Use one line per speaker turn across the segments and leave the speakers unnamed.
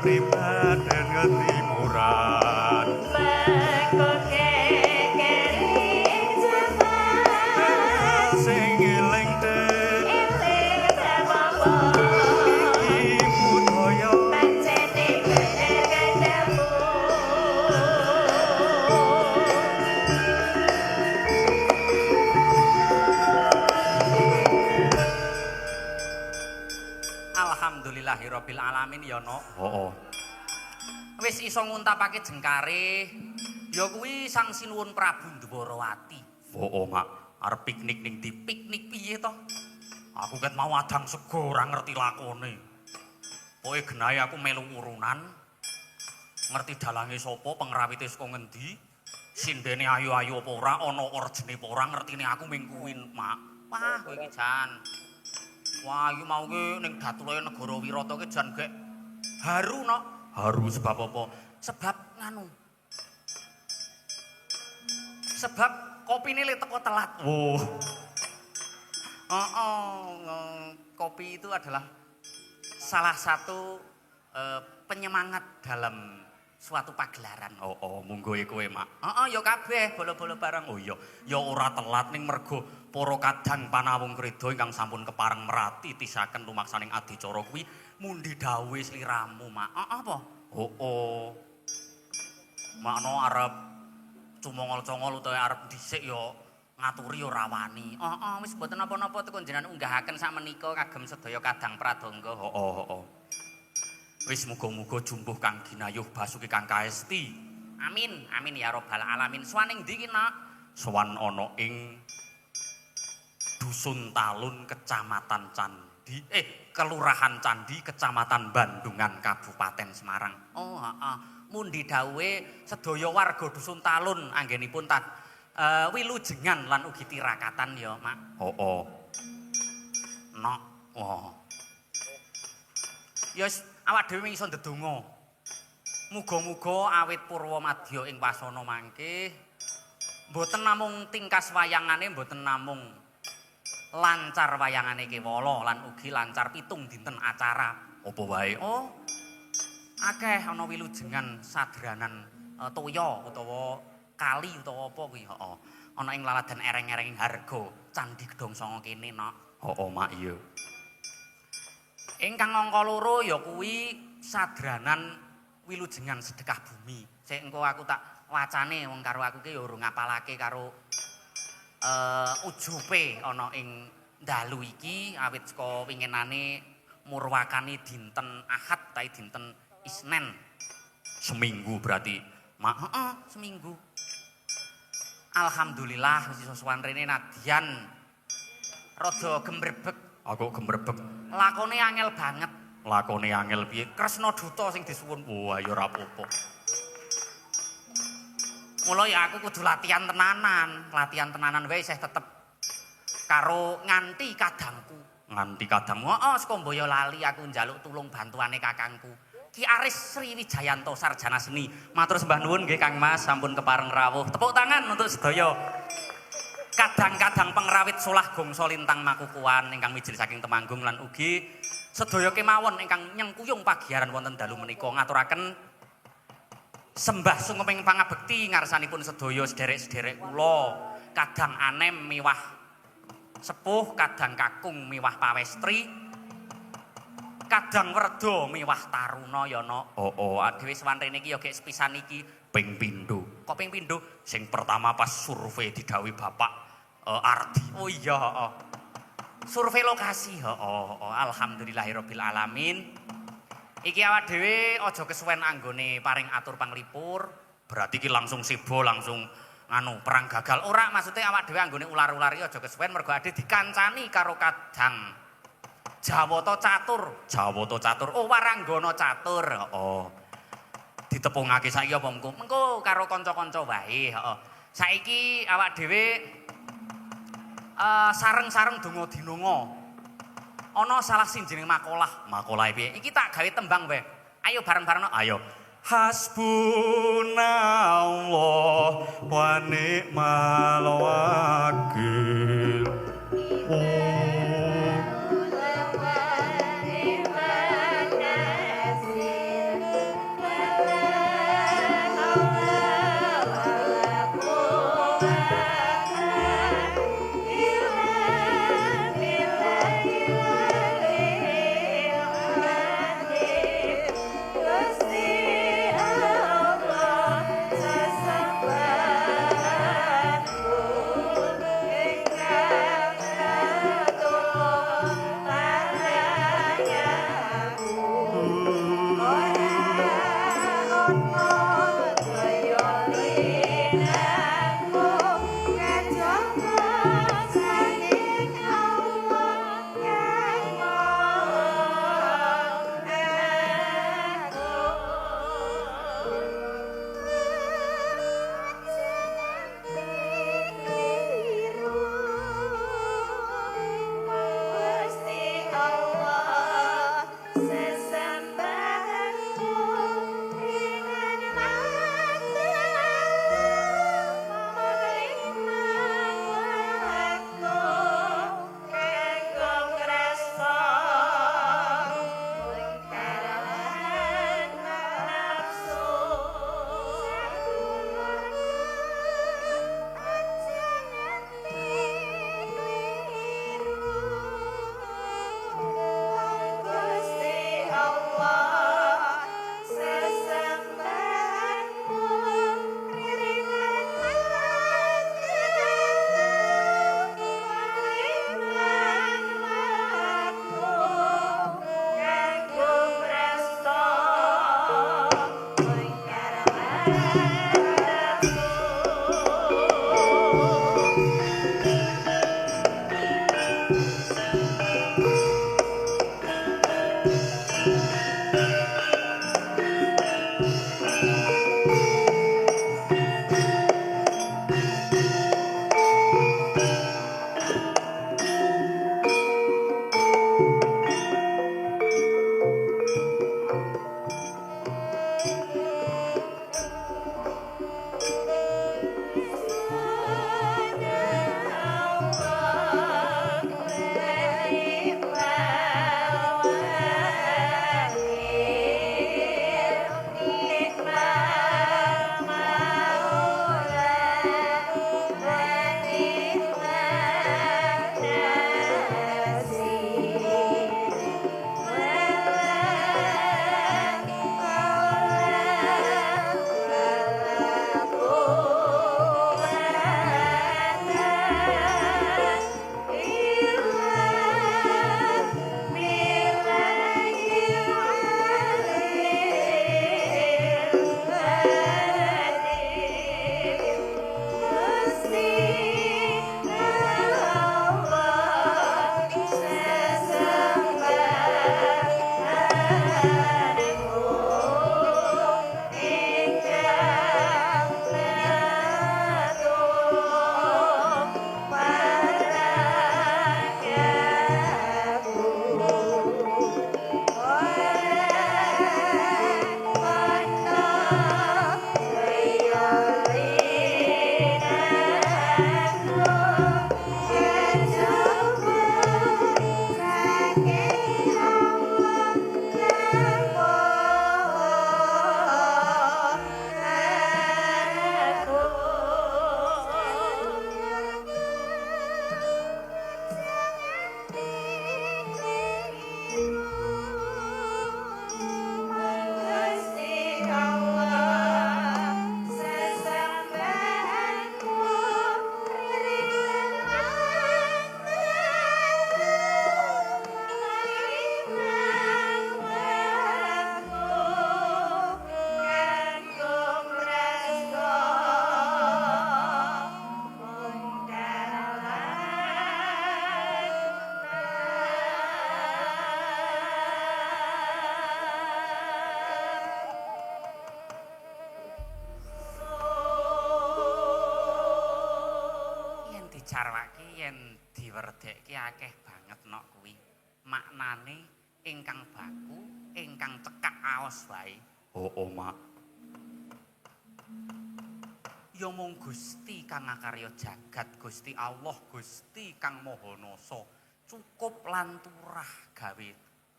pribaden ngerti murad sing eling iki budaya
Alhamdulillahirabbil alamin ya no.
oh
Wis iso nguntapake jengkare ya kuwi Sang Sinuwun Prabu Ndwarawati.
oh mak arep piknik ning di
Piknik piye to?
aku ket mau adang sego ora ngerti lakone pokoke genahe aku melu urunan ngerti dalange sapa pengrawite saka ngendi sindene ayu-ayu apa ora ana orjene apa ora ngertine aku ming kuwi mak
Wah, kowe iki jan. Wah, iki mau ki ning Datulaya Negara Wirata ki jan gek haru no.
haru sebab apa
Sebab nganu. Sebab kopine le teko telat.
oh
Kopi itu adalah salah satu penyemangat dalam suatu pagelaran.
oh monggo kowe mak
Ya kabeh bolo-bolo bareng.
oh iya ya ora telat ning mergo para kadang panawung kreda ingkang sampun kepareng merati tisaken lumaksaning adicara kuwi mundi dawuhe sliramu mak
Apa?
oh makno arep cumongol-congol utawa arep dhisik ya ngaturi ora wani
Wis mboten napa-napa teko jenengan unggahaken sakmenika kagem sedaya kadang pradangga.
oh wis muga-muga jumbuh kang ginayuh basuki kang kaesti
Amin, amin ya robbal alamin. Swaning ndi ki, Nak?
sowan ana ing Dusun Talun Kecamatan Candi Kelurahan Candi Kecamatan Bandungan Kabupaten Semarang.
Oh, heeh. Mundi dawuhe sedaya warga Dusun Talun anggenipun wilujengan lan ugi tirakatan ya, Mak.
Oh.
Nok.
Oh.
Ya wis awak dhewe iso ndedonga. Muga-muga awit purwa madya ing wasana mangke mboten namung tingkas wayangane mboten namung lancar wayangane kewala lan ugi lancar pitung dinten acara.
Apa wae?
Oh. Akeh ana wilujengan sadranan toya utawa kali utawa apa kuwi, heeh. Ana ing laladan ereng-ereng harga Candi Gedhong Sanga kene, Nok.
Oh, mak iya.
Ingkang angka loro ya kuwi sadranan wilujengan sedekah bumi. Sik engko aku tak wacane wong karo aku ki ya urung ngapalake karo ujube ana ing dalu iki awit saka winginane murwakani dinten Ahad ta dinten Isnen.
Seminggu berarti, mak.
Heeh, seminggu. Alhamdulillah wis iso sowan rene nadyan rada gembrebeg.
Aku gembrebeg.
Lakone angel banget.
Lakone angel piye?
Kresna Duta sing disuwun.
Wah, ya ora apa-apa.
Mula ya aku kudu latihan tenanan wae isih tetep karo nganti kadangku.
Nganti kadangmu.
Heeh, saka Boyolali aku njaluk tulung bantuane kakangku. Ki Aris Sriwijayanto sarjana seni. Matur sembah nuwun nggih Kang Mas, sampun kepareng rawuh. Tepuk tangan untuk sedaya kadang-kadang pengrawit solah gongso lintang makukuhan ingkang mijil saking Temanggung lan ugi sedaya kemawon ingkang nyengkuyung pagiaran wonten dalu menika ngaturaken sembah sungeping pangabekti ngarsanipun sedaya sederek-sederek kula kadang anem miwah sepuh kadang kakung miwah pawestri kadang werda miwah taruna ya no.
Oh,
Dhewe sowan rene iki ya gek sepisan iki
ping pindho.
kok ping pindho
Sing pertama pas survei didhawuhi Bapak Ardi.
oh iya heeh. Survei lokasi heeh. Alhamdulillahirabbil alamin. Iki awak dhewe aja kesuwen anggone paring atur panglipur.
Berarti ki langsung sibo langsung
Perang gagal. Ora maksudnya awak dhewe anggone ular-ular iki aja kesuwen mergo ade dikancani karo kadang Jawata Catur. Oh, Waranggana Catur.
Oh.
Ditepungake saiki apa mengko? Mengko karo kanca-kanca wae, heeh. Saiki awak dhewe sareng-sareng donga dinonga. Ana salah sinjining makalah.
Makalah piye?
Iki tak gawe tembang wae. Ayo bareng-bareng.
Ayo. Hasbunallah wa ni'mal wakil.
akeh banget nok kuwi. Maknane ingkang baku, ingkang cekak aos wae.
Oh, Mak.
Ya mung Gusti kang ngakarya jagat, Gusti Allah, Gusti kang Maha Nasa. Cukup lan turah gawe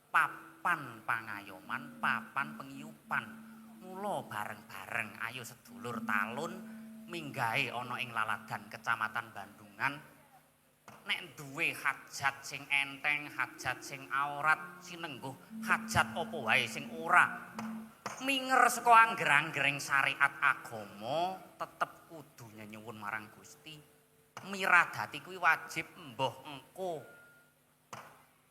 papan pangayoman, papan pengiyupan. Mula bareng-bareng ayo sedulur talun minggahe ana ing Laladan Kecamatan Bandungan. Nek duwe hajat sing enteng, hajat sing aurat, sinengguh hajat apa wae sing ora minger saka angger-anggering syariat agama tetep kudu nyuwun marang Gusti. Miradati kuwi wajib mbah engko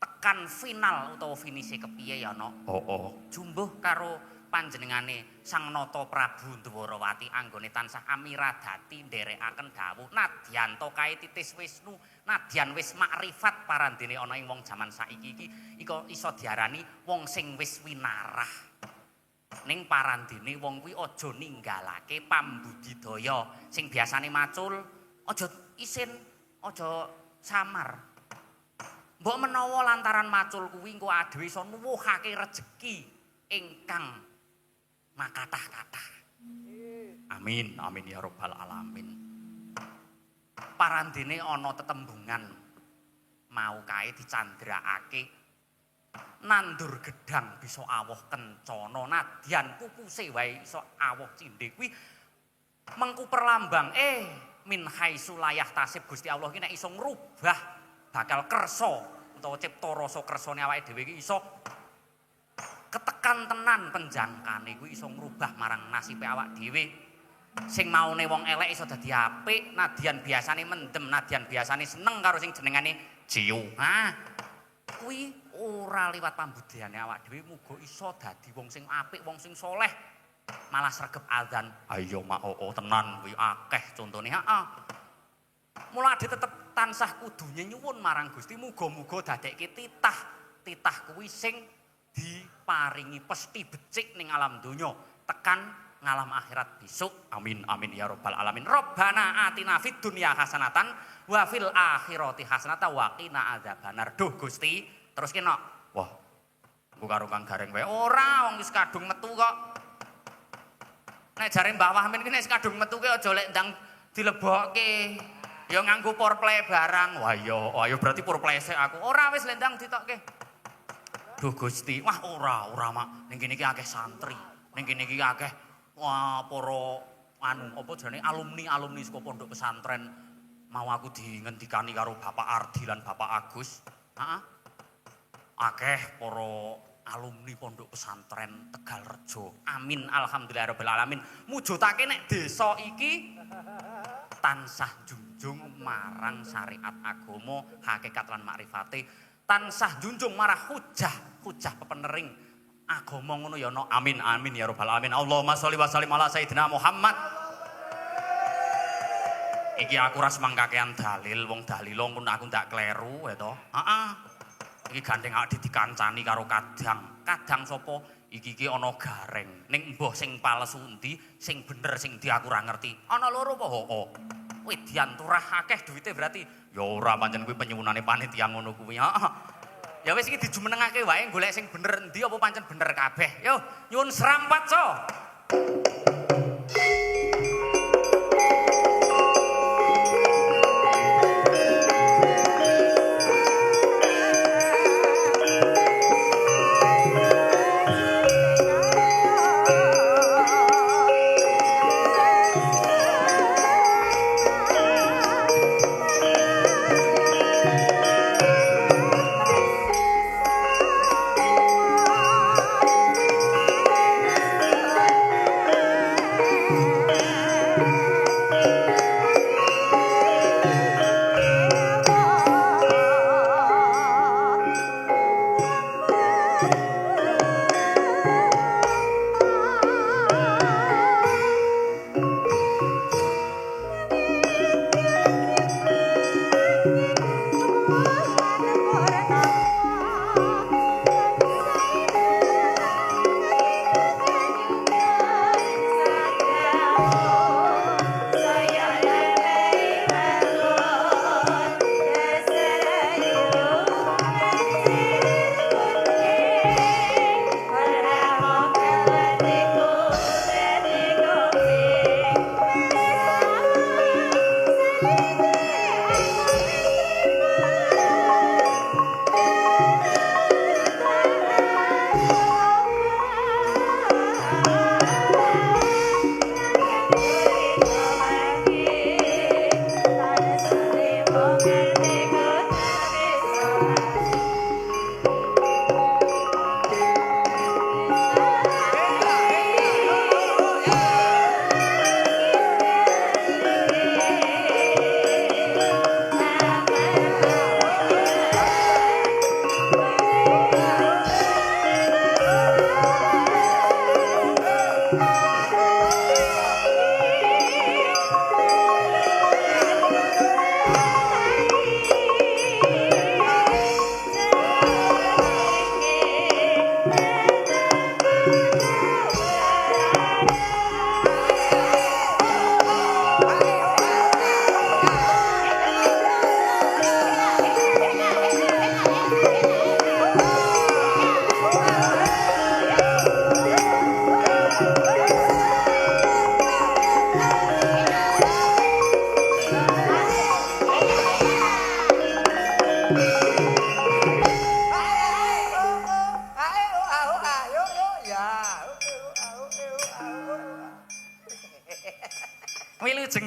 tekan final utawa finise kepiye ya nok.
Oh.
Jumbuh karo panjenengane Sang Nata Prabu Dwarawati anggone tansah amiradati nderekaken dawuh nadyan to kae titis Wisnu, nadyan wis makrifat parandene ana ing wong jaman saiki iki iso diarani wong sing wis winarah. Ning parandene wong kuwi aja ninggalake pambudidaya sing biasane macul, aja isin, aja samar. Mbok menawa lantaran macul kuwi engko adhewe iso nuwuhake rejeki ingkang makathah-kathah.
Amin ya rabbal alamin.
Parandene ana tetembungan mau kae dicandrakake nandur gedang bisa awoh kencana, nadyan pupuse wae iso awoh cindhe kuwi mengku perlambang min haitsu layah tasib Gusti Allah ki nek iso ngrubah bakal kersa utawa cipta rasa kersane awake dhewe iki iso ketekan tenan penjangkane kuwi iso ngrubah marang nasibe awak dhewe. Sing maune wong elek iso dadi apik, nadyan biasane mendem, nadyan biasane seneng karo sing jenengane jiu. Kuwi ora liwat pambudayane awak dhewe muga iso dadi wong sing apik, wong sing soleh. Malah sregep adzan.
Ayo Mak, tenan kuwi akeh contone.
Mula ade tetep tansah kudu nyuwun marang Gusti muga-muga dadekke titah kuwi sing diparingi pesti becik ning alam donya tekan ngalam akhirat besok.
Amin ya rabbal alamin.
Rabbana atina fid dunya hasanatan wa fil akhirati hasanatan wa qina adzabannar. Duh Gusti, terus kena.
Wah, engko karo Kang Gareng wae.
Ora wong wis kadung metu kok. Nek jare Mbah Wahmin ki nek kadung metu ki aja lek ndang dilebokke. Ya nganggo porplay barang.
Wah iya, ayo berarti porplay sik aku.
Ora wis lek ndang ditokke.
Duh Gusti, wah ora Mak. Ning kene iki akeh santri. Ning kene iki akeh para apa jenenge alumni saka pondok pesantren. Mau aku dingendikani karo Bapak Ardi lan Bapak Agus. Akeh para alumni pondok pesantren Tegalrejo.
Amin alhamdulillahirabbil alamin. Mujudake nek desa iki tansah junjung marang syariat agama, hakikat lan makrifate, tansah junjung marang hujah pepenering agama ngono ya no.
Amin ya rabbal alamin. Allahumma sholli wa sallim ala sayyidina Muhammad. Iki aku ras mangkakean dalil, wong dalil pun aku ndak kleru ya to. Iki gandeng awak dikancani karo kadang. Kadang sapa? Iki ana Gareng. Ning mbah sing palsu endi, sing bener sing ndi aku ora ngerti. Ana loro apa? Hoo. Wedyan turah akeh duwite berarti. Ya ora pancen kuwi penyuwunane panitia ngono kuwi. Ya wis iki dijumenengake wae golek sing bener endi apa pancen bener kabeh. Yo, nyuwun srampat so.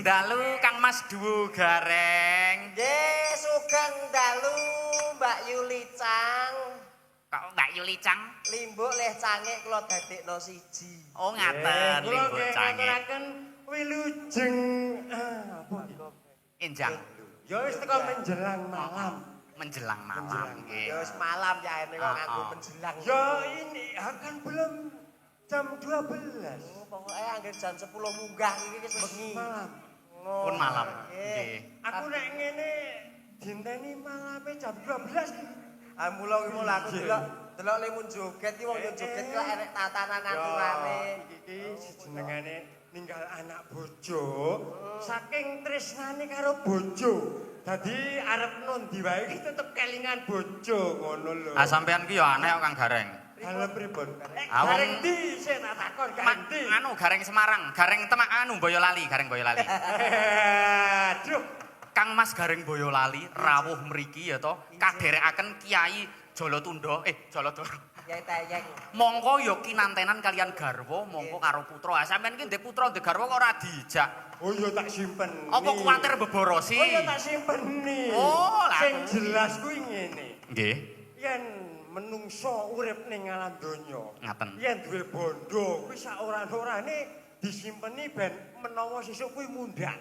Sugeng dalu Kang Mas Duwo Gareng.
Nggih, sugeng dalu Mbak Yuli Cang.
Kok Mbak Yuli Cang?
Limbuk leh cange kula dadekno siji.
Oh ngaten
Kula
limbuk
nggih
cange.
ngaturaken wilujeng apa iki?
Enjang.
Ya wis teko menjelang malam.
Menjelang malam nggih.
Ya wis malam ya ini kok nganggo
Oh.
menjelang.
Ya ini akan belum jam 12
Oh, pokoknya angger jam 10 munggah iki wis bengi.
malam.
Oh,
Pun malam.
nggih.
Nggih.
Aku nek ngene dinteni malame jam 12.
Ah mula iki mula aku delok limun joget iki wong yo joget kok enek tatanan aturane.
Iki jenengane ninggal anak bojo saking tresnane karo bojo. Dadi arep nondi wae iki tetep kelingan bojo ngono lho.
Ah sampean ki ya aneh kok Kang Gareng.
Halo pripun?
Awang-
Gareng ndi sik tak takon gareng ndi?
Anu Gareng Semarang, Gareng Temak anu Boyolali, Gareng Boyolali.
Aduh.
Kang Mas Gareng Boyolali rawuh mriki ya to kaderekaken Kiai Jolotunda Jolodoro.
Ya tayeng.
Mongko ya kinantenan kalian garwa mongko karo putra. Ah sampean ki ndek putra ndek garwa kok ora dijak.
Oh iya tak simpen.
Apa kuwatir beborosi?
Oh iya tak simpen nih.
Oh, lah.
Sing jelas kuwi ngene.
Nggih.
Yen menungso urip ning alam donya.
Ngaten.
Yen duwe bondo kuwi sak ora-orane disimpeni ben menawa sesuk kuwi mundhak.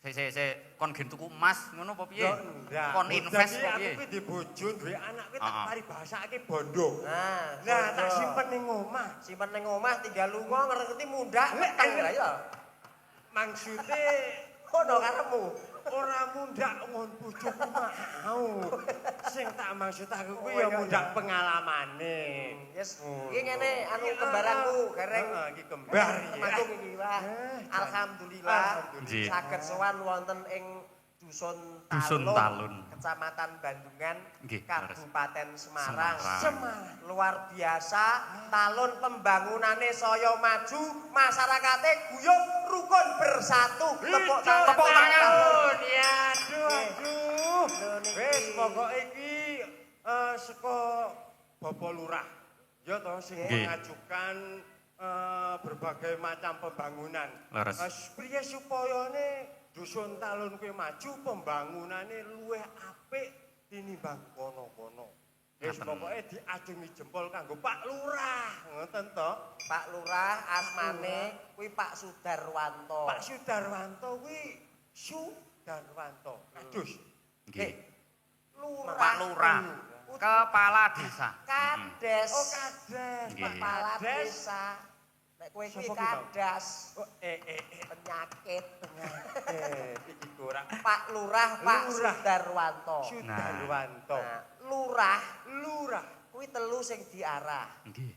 Sik kon gen tuku emas ngono apa piye?
Ya ndak.
Kon invest
Jadi
apa
aku
piye?
kuwi di bojo duwe anak kuwi tak
Heeh.
paribasake bondo.
Nah,
Lah tak
bondo.
simpen ning omah.
Simpen ning omah tinggal lunga ngerti mundak
Lek,
peteng lah ya.
Maksude
Kono karepmu.
ora mundhak ngon bojoku mau. Sing tak maksud aku kuwi
Oh,
ya
iya,
mundhak
iya.
pengalamane.
Yes.
Oh.
Iki ngene anu kembaranku gareng.
Heeh, iki kembar ya.
Temanggung iki wah. Alhamdulillah
Nggih.
saged sowan wonten ing Dusun
Dusun
Talun,
Talun.
Kecamatan Bandungan,
Nggih,
Kabupaten Semarang.
Semarang.
Luar biasa, talun pembangunane saya maju, masyarakate guyub rukun bersatu. Tepuk tangan.
Tepuk tangan.
Ya aduh aduh.
Lho, niki.
Wis pokoke iki saka Bapak Lurah. Ya toh sing
Nggih.
mengajukan berbagai macam pembangunan.
Leres.
Priye supayane Dusun Talun kuwi maju pembangunane luwih apik tinimbang kono-kono. Wis
Ngaten.
pokoke diacungi jempol kanggo Pak Lurah. Ngoten to.
Pak Lurah asmane kuwi Pak Sudarwanto.
Pak Sudarwanto kuwi Sudarwanto. Adus.
Nggih.
Lurah.
Pak Lurah, kepala desa.
Kades.
Oh, kades.
Nggih.
Kepala
Kades.
desa. Nek kowe kuwi
Sapa ki, Bang?
kadas.
Oh,
Penyakit.
iki kurang.
Pak Lurah, Pak
Lurah.
Sudarwanto.
Sudarwanto.
Nah, Lurah
Lurah.
kuwi telu sing diarah.
Nggih.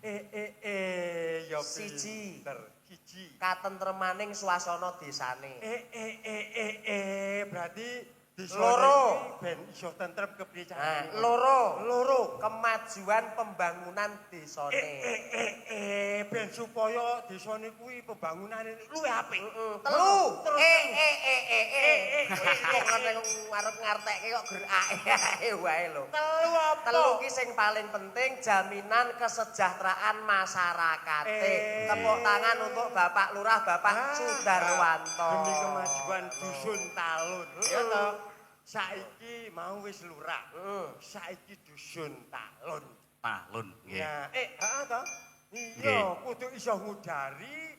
Ya
Siji.
pinter. Siji.
Katentremaning swasana desane.
Berarti desa
Loro.
iki ben iso tentrem kepriye
Nah,
carane.
loro.
Loro.
Kemajuan pembangunan desane.
Ben supaya desane kuwi pembangunane luwih apik.
Telu.
Terus.
Kok arep ngartekke kok gerakake wae lho.
Telu apa?
Telu ki sing paling penting jaminan kesejahteraan masyarakate. Tepuk tangan untuk Bapak Lurah, Bapak Sudarwanto.
Demi kemajuan Dusun Talun. Ya toh. Saiki mau wis lurah. Saiki Dusun Talun.
Talun nggih.
Ya, heeh toh.
Nggih.
Iya, kudu iso ngudari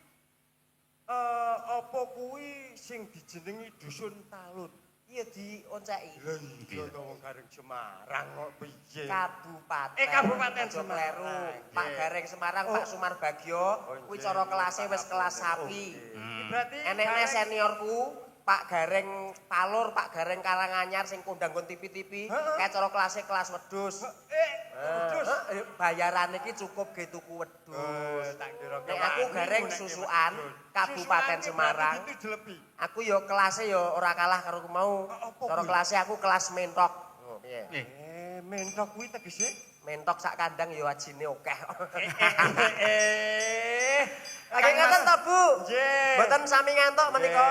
apa kuwi sing dijenengi Dusun Talun.
Iya dionceki.
Lha iya to wong Gareng Semarang kok piye?
Kabupaten.
Kabupaten
Aja
Semarang.
kleru.
Nggih.
Pak Gareng Semarang,
Oh.
Pak Sumar Bagio, kuwi
nggih.
cara kelasé wis kelas sapi.
Berarti
Enekne
Gareng-
seniorku Pak Gareng Palur, Pak Gareng Karanganyar sing kondang kon TV-TV,
Heeh.
kayak cara kelasé kelas wedhus.
Wedhus.
Bayaran iki cukup ge tuku wedhus.
Tak kira
Nek aku Gareng susukan Kabupaten Semarang.
Itu jelebi.
Aku yo kelasé yo ora kalah karo ku mau.
Apa
Cara
kuwi?
kelasé aku kelas mentok. Piye?
Nggih.
Mentok kuwi tegese
Mentok sak kandang yo ajine akeh. Lagi
Kang
ngaten
Mas-
to, Bu?
Nggih.
Mboten sami ngantuk menika.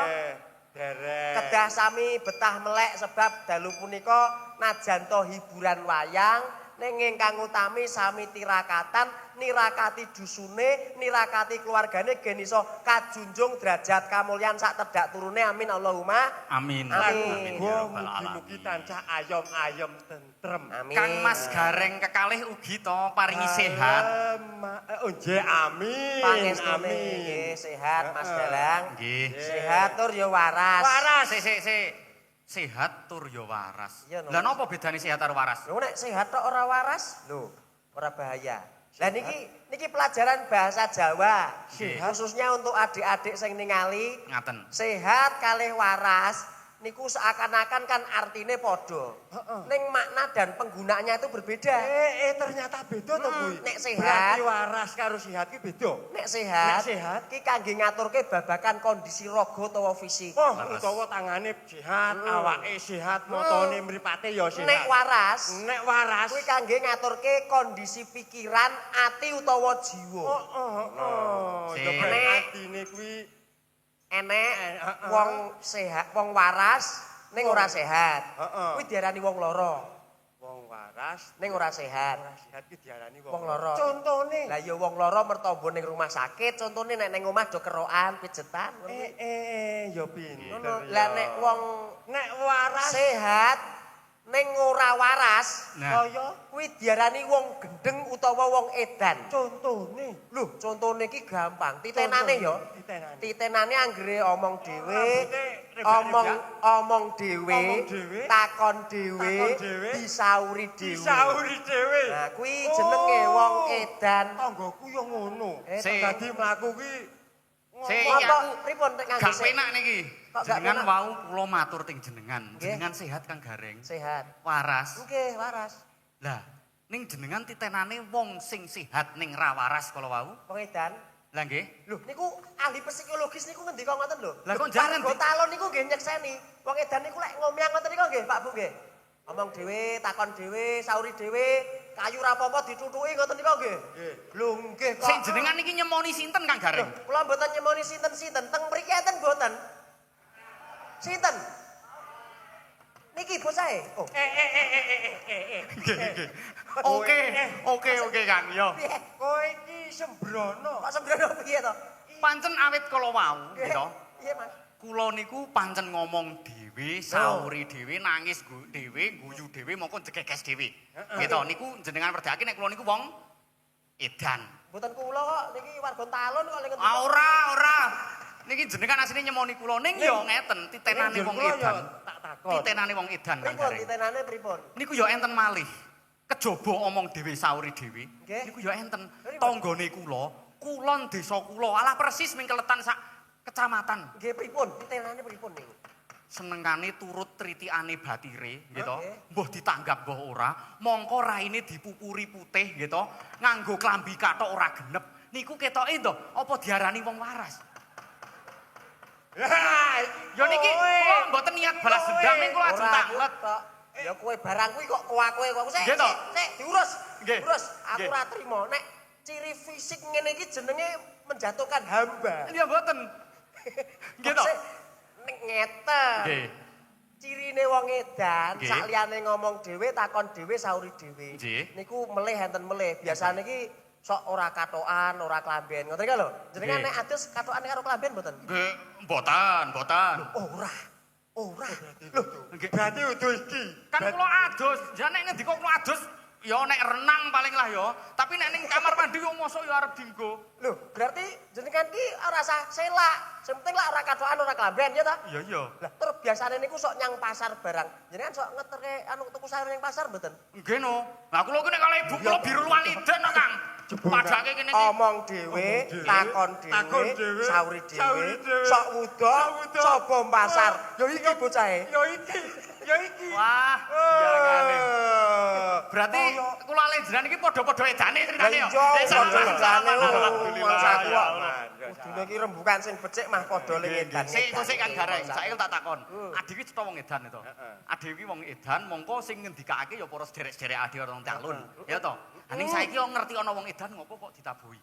Derek.
Kedah sami betah melek sebab dalu punika najan to hiburan wayang ning ingkang utami sami tirakatan, nirakati dusune, nirakati keluargane gen iso kajunjung derajat kamulyan sak tedak turune. Amin Allahumma.
Amin.
Amin.
Ya
Muga
Rabbal
mugi-mugi
alamin.
tansah ayom-ayom tentrem.
Amin.
Kang Mas Gareng kekalih ugi to paringi sehat.
Oh nggih amin.
Pangestune
Amin.
nggih sehat Mas Dalang.
Nggih.
Sehat tur ya waras.
Waras.
Sik. Sehat tur ya waras.
Iya, no.
Lah napa bedane sehat karo waras?
Lho nek sehat tok ora waras, lho, ora bahaya. Lah niki pelajaran bahasa Jawa. Khususnya untuk adik-adik sing ningali,
Ngaten.
sehat kalih waras niku seakan-akan kan artine padha. Ning makna dan penggunaannya itu berbeda.
Ternyata beda to kuwi.
nek sehat.
Berarti waras karo sehat ki beda.
Nek sehat,
Nek sehat.
ki kangge ngaturke babagan kondisi raga utawa fisik.
Oh, utawa tangane sehat, awake sehat, motone mripate ya sehat.
Nek waras,
Nek waras
kuwi kangge ngaturke kondisi pikiran, ati utawa jiwa.
Oh.
Sik.
Ya berarti atine kuwi
Enek wong sehat, wong waras ning ora sehat. Kuwi diarani wong lara.
wong waras
Ning ora sehat.
ora sehat ki diarani
Wong lara.
Contone.
Lah ya wong lara mertamba ning rumah sakit, contone nek ning omah do kerokan, pijetan.
Ya pinter.
Ngono.
ya.
Lah nek wong
nek waras
sehat ning ora waras,
Nah.
kaya
kuwi diarani wong gendeng utawa wong edan.
contone.
Lho, contone iki gampang. Titenane ya.
Titenane.
Titenane anggere omong dhewe,
Rambute
omong dhewe,
Omong dhewe,
takon dhewe,
takon dhewe,
disauri dhewe.
Disauri dhewe.
Nah, kuwi jenenge wong edan.
Tanggoku yo ngono.
Sik.
Dadi mlaku ki
Sik,
Apa
aku
pripun nek nganggo
gak
sik?
penak niki.
Kok gak
Jenengan
penak?
wau kula matur ting jenengan.
Nggih.
Jenengan sehat Kang Gareng.
Sehat.
Waras.
Nggih, waras.
Lah, ning jenengan titenane wong sing sehat ning ra waras kala wau.
Wong edan.
Lah nggih.
Lho, niku ahli psikologis niku ngendika ngoten lho.
Lah kok jaran,
Pak
Dik?
Talon niku nggih nyekseni. Wong edan niku lek ngomyang ngoten niku nggih, Pak Bu nggih. Omong dhewe, takon dhewe, sauri dhewe, kayu ra apa-apa ditutuki ngoten niku nggih.
Nggih.
Lho nggih kok.
Sing jenengan niki nyemoni sinten Kang Gareng?
Kula mboten nyemoni sinten-sinten, teng mriki enten mboten. Sinten? Niki bocah e. Oh,
Oke Kang, yo.
piye?
kowe iki sembrono.
Kok sembrono piye to?
Pancen awit kala wau,
Nggih.
gitu.
Piye, Mas?
Kula niku pancen ngomong dhewe, sauri dhewe, nangis dhewe, guyu dhewe, mongko jegekes dhewe. Gitu, niku jenengan perdhake nek kula niku wong edan.
Mboten kula kok niki warga Talon kok lek
Ah, ora. Niki jenengan asline nyemoni kula ning yo ngeten, titenane wong edan.
Tak takon.
Titenane wong edan Kang
pripun
Gareng.
titenane pripun?
Niku yo enten malih. Kejaba omong dhewe sauri dhewe.
Nggih.
Niku yo enten.
Pripun?
Tanggane kula, kulon desa kula, alah persis mingkeletan sak kecamatan.
Nggih pripun? Titenane pripun niku?
Senengane turut tritikane batire gitu.
Nggih.
Mbah ditanggap mbah ora, mongko raine dipupuri putih gitu. Nganggo klambi kathok ora genep. Niku ketoke to, apa diarani wong waras? Yo niki kula mboten niat balas dendam ning kula ajeng tanglet.
Kok ya kowe barang kuwi kok kowe kok sik.
Nggih to?
Sik diurus.
Nggih.
Urus, aku
Nggih.
ora trimo. Nek ciri fisik ngene iki jenenge menjatuhkan hamba.
Ya mboten. Nggih to?
Sik, nek ngeten.
Nggih.
Cirine wong edan,
Nggih.
sak liyane ngomong dhewe, takon dhewe, sauri dhewe.
Nggih.
Niku melih enten melih. Biasane iki sok ora katokan, ora klamben. Ngoten iki lho. Jenengan
Nggih.
nek adus katokan karo klamben mboten?
Nggih, mboten.
Ora. Ora.
Nggih.
Berarti udah iki.
Kan kula adus, jan nek ngendika kula adus ya nek renang paling lah ya. Tapi nek ning kamar mandi yo mosok ya arep dienggo.
Lho, berarti jenengan ki ora usah selak. Sing penting lah ora katokan, ora klamben ya ta?
Iya.
Lah, terus biasane niku sok nyang pasar barang. Jenengan sok ngeterke anu tuku sayur ning pasar mboten?
Nggih no. Lah kula ki nek kalih ibu kula biru luwaliden no, Kang. Padake kene iki.
Omong dhewe, takon
takon
dhewe,
dhewe,
sauri
sauri
dhewe,
dhewe,
sok wudo,
sok wudo.
sok bom pasar. Yo iki bocahe.
Ya iki.
Wah, biarane.
Oh.
Berarti kula le jenengan iki padha-padha edane critane yo.
Iya, padha edane.
Alhamdulillah.
Mangsa aku kok.
Ya,
Kudune iki rembukan sing becik mah padha ling edan.
Sik Kang Gareng, saiki tak takon. Adik iki cetha wong edan to. Adik iki wong edan, mongko sing ngendikake ya para sederek-sederek adik orang calon. Ya to. Aning saiki yo ngerti ana wong edan ngopo kok ditabuhi.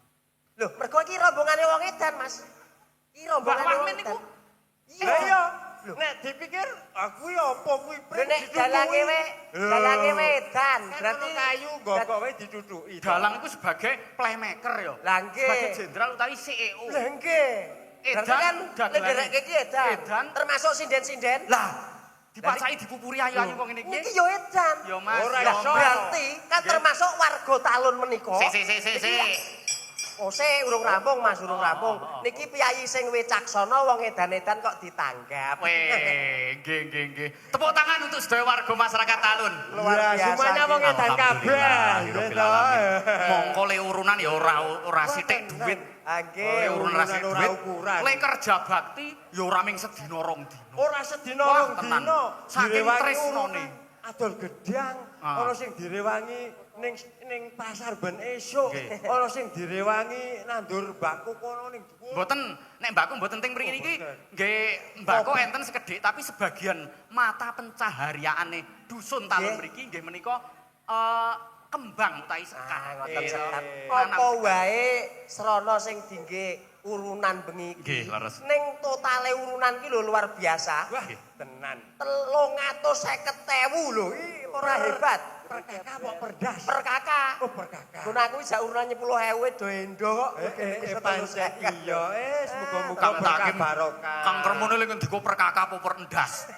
Lho, mergo iki rombongane wong edan, Mas. Iki rombongane
Mbah
wong
Wahmin niku?
edan. Iya.
Nek dipikir aku ya apa kuwi
Lho nek dalange wedan,
berarti
berarti
kayu gogok wae ditutuki.
Dalang iku sebagai playmaker ya.
Lah nggih.
Sebagai jenderal utawi CEO.
Lah nggih.
Edan,
Berarti kan
dagelane.
nedereke iki edan.
Edan.
Termasuk sinden-sinden.
Lah, dipacai dipupuri ayu-ayu kok ngene iki.
Niki yo edan.
Ya Mas.
Ora
ya.
iso.
Berarti kan
Nggih.
termasuk warga talun menika.
Sik.
Oh, urung rampung Mas, urung rampung.
oh.
Niki piyayi sing wicaksana wong edan-edan kok ditanggap.
Weh, nggih. Tepuk tangan untuk sedaya warga masyarakat Talun.
Luar biasa.
Semuanya
iki.
wong edan kabeh. Gitu.
Mongko le urunan ya ora sithik duit.
Nggih.
Le urunan ora sithik
ora
duit.
ukuran.
Le kerja bakti ya ora ming sedina rong dina.
Ora sedina
Wah,
rong
tenan.
dina.
Saking
Direwangi
tresnone.
urunan. Adol gedang,
Ah.
ana sing direwangi ning pasar ben esuk,
Nggih.
ana sing direwangi nandur mbakku kono ning dhuwur.
Mboten nek mbakku mboten teng mriki niki
mboten.
nggih mbakku enten sekedhik tapi sebagian mata pencahariane dusun Talun
Nggih.
mriki nggih menika kembang utawi sekar.
Ah, ngoten
Nggih.
sekat.
Nanam
Apa
sekar.
wae srana sing dingge urunan bengi
Nggih,
iki.
leres.
Ning totale urunan ki lho luar biasa.
Wah, tenan.
350.000 lho. Iki ora hebat.
Per kakak apa perdas?
Per kakak.
Oh, per kakak.
Kun aku jak urunan 10.000 do endo kok.
Pancen iya, muga-muga
Kang
berkah
Takim,
barokah.
Kang Kermune lek ndiko perkaka apa perendas.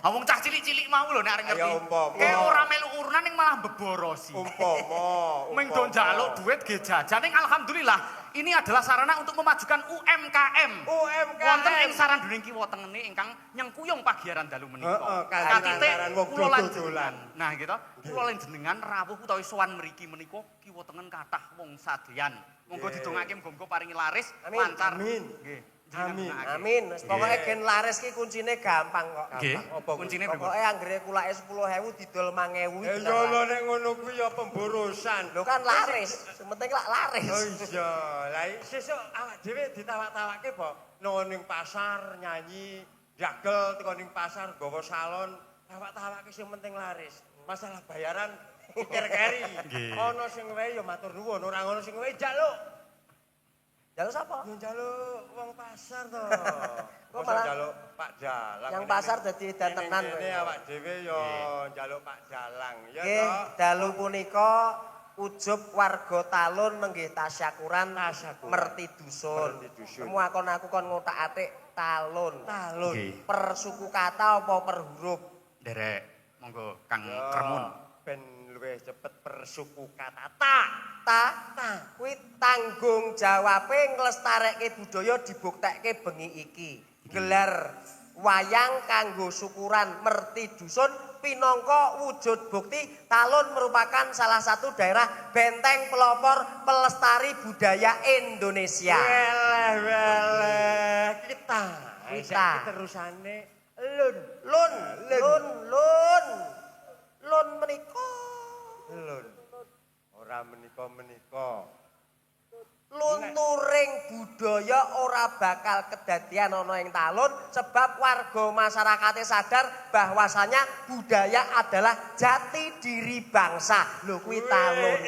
Wong cah cilik-cilik mau lho nek arek ngerti.
Ayo, umpama.
Kayak ora melu urunan ning malah beborosi.
Umpama.
Ming do njaluk duit nggih jajan ning alhamdulillah ini adalah sarana untuk memajukan UMKM.
UMKM.
Wonten ing saran duning kiwa tengene ingkang nyengkuyung pagiaran dalu menika.
Heeh, kali
Katite
lantaran wong
kula lan
dodolan.
jenengan. Nah, gitu. Kula lan jenengan rawuh utawi sowan mriki menika kiwa tengen kathah wong sadeyan. Monggo
Nggih.
didongake muga-muga paringi laris,
Amin.
lancar.
Amin.
Nggih. jenengan
Amin.
gunakake.
Amin. Wis pokoke
Nggih.
gen laris ki kuncine gampang kok.
Nggih.
Apa kuwi?
Kuncine
Pokoke
pripun?
anggere kulake 10.000 didol 5.000
Eh yo lho nek ngono kuwi ya pemborosan.
Lho kan laris, sementing lak laris.
Oh iya, lah sesuk awak dhewe ditawak-tawakke po nang ning pasar nyanyi, jagel teko ning pasar gawa salon, tawak-tawakke sing penting laris. Masalah bayaran pikir keri.
Nggih.
Ana sing wae ya matur nuwun, ora ngono sing wae njaluk.
Jaluk sapa?
Yo njaluk wong pasar to.
Kok
Kok
malah
njaluk Pak Dalang.
yang pasar dadi edan tenan
Ini
kowe.
awak dhewe yo njaluk Pak Dalang, ya
Nggih,
to.
dalu punika ujub warga Talun nenggih tasyakuran
Tasyakuran.
merti dusun.
Merti dusun.
Temu aku kon ngotak-atik Talun.
Talun.
Nggih.
Per suku kata apa per huruf?
Derek, monggo Kang
Yo,
Kermun.
Ben luwih cepet persuku kata tak.
Ta kuwi tanggung jawabe nglestarekke budaya dibuktekke bengi iki. Gelar wayang kanggo syukuran merti dusun pinangka wujud bukti Talun merupakan salah satu daerah benteng pelopor pelestari budaya Indonesia.
Weleh kita.
Kita.
Terusane lun.
Lun menika.
Lun. Ora menika-menika.
Lunturing budaya ora bakal kedadian ana ing Talun sebab warga masyarakatnya sadar bahwasanya budaya adalah jati diri bangsa. Lho kuwi Talun.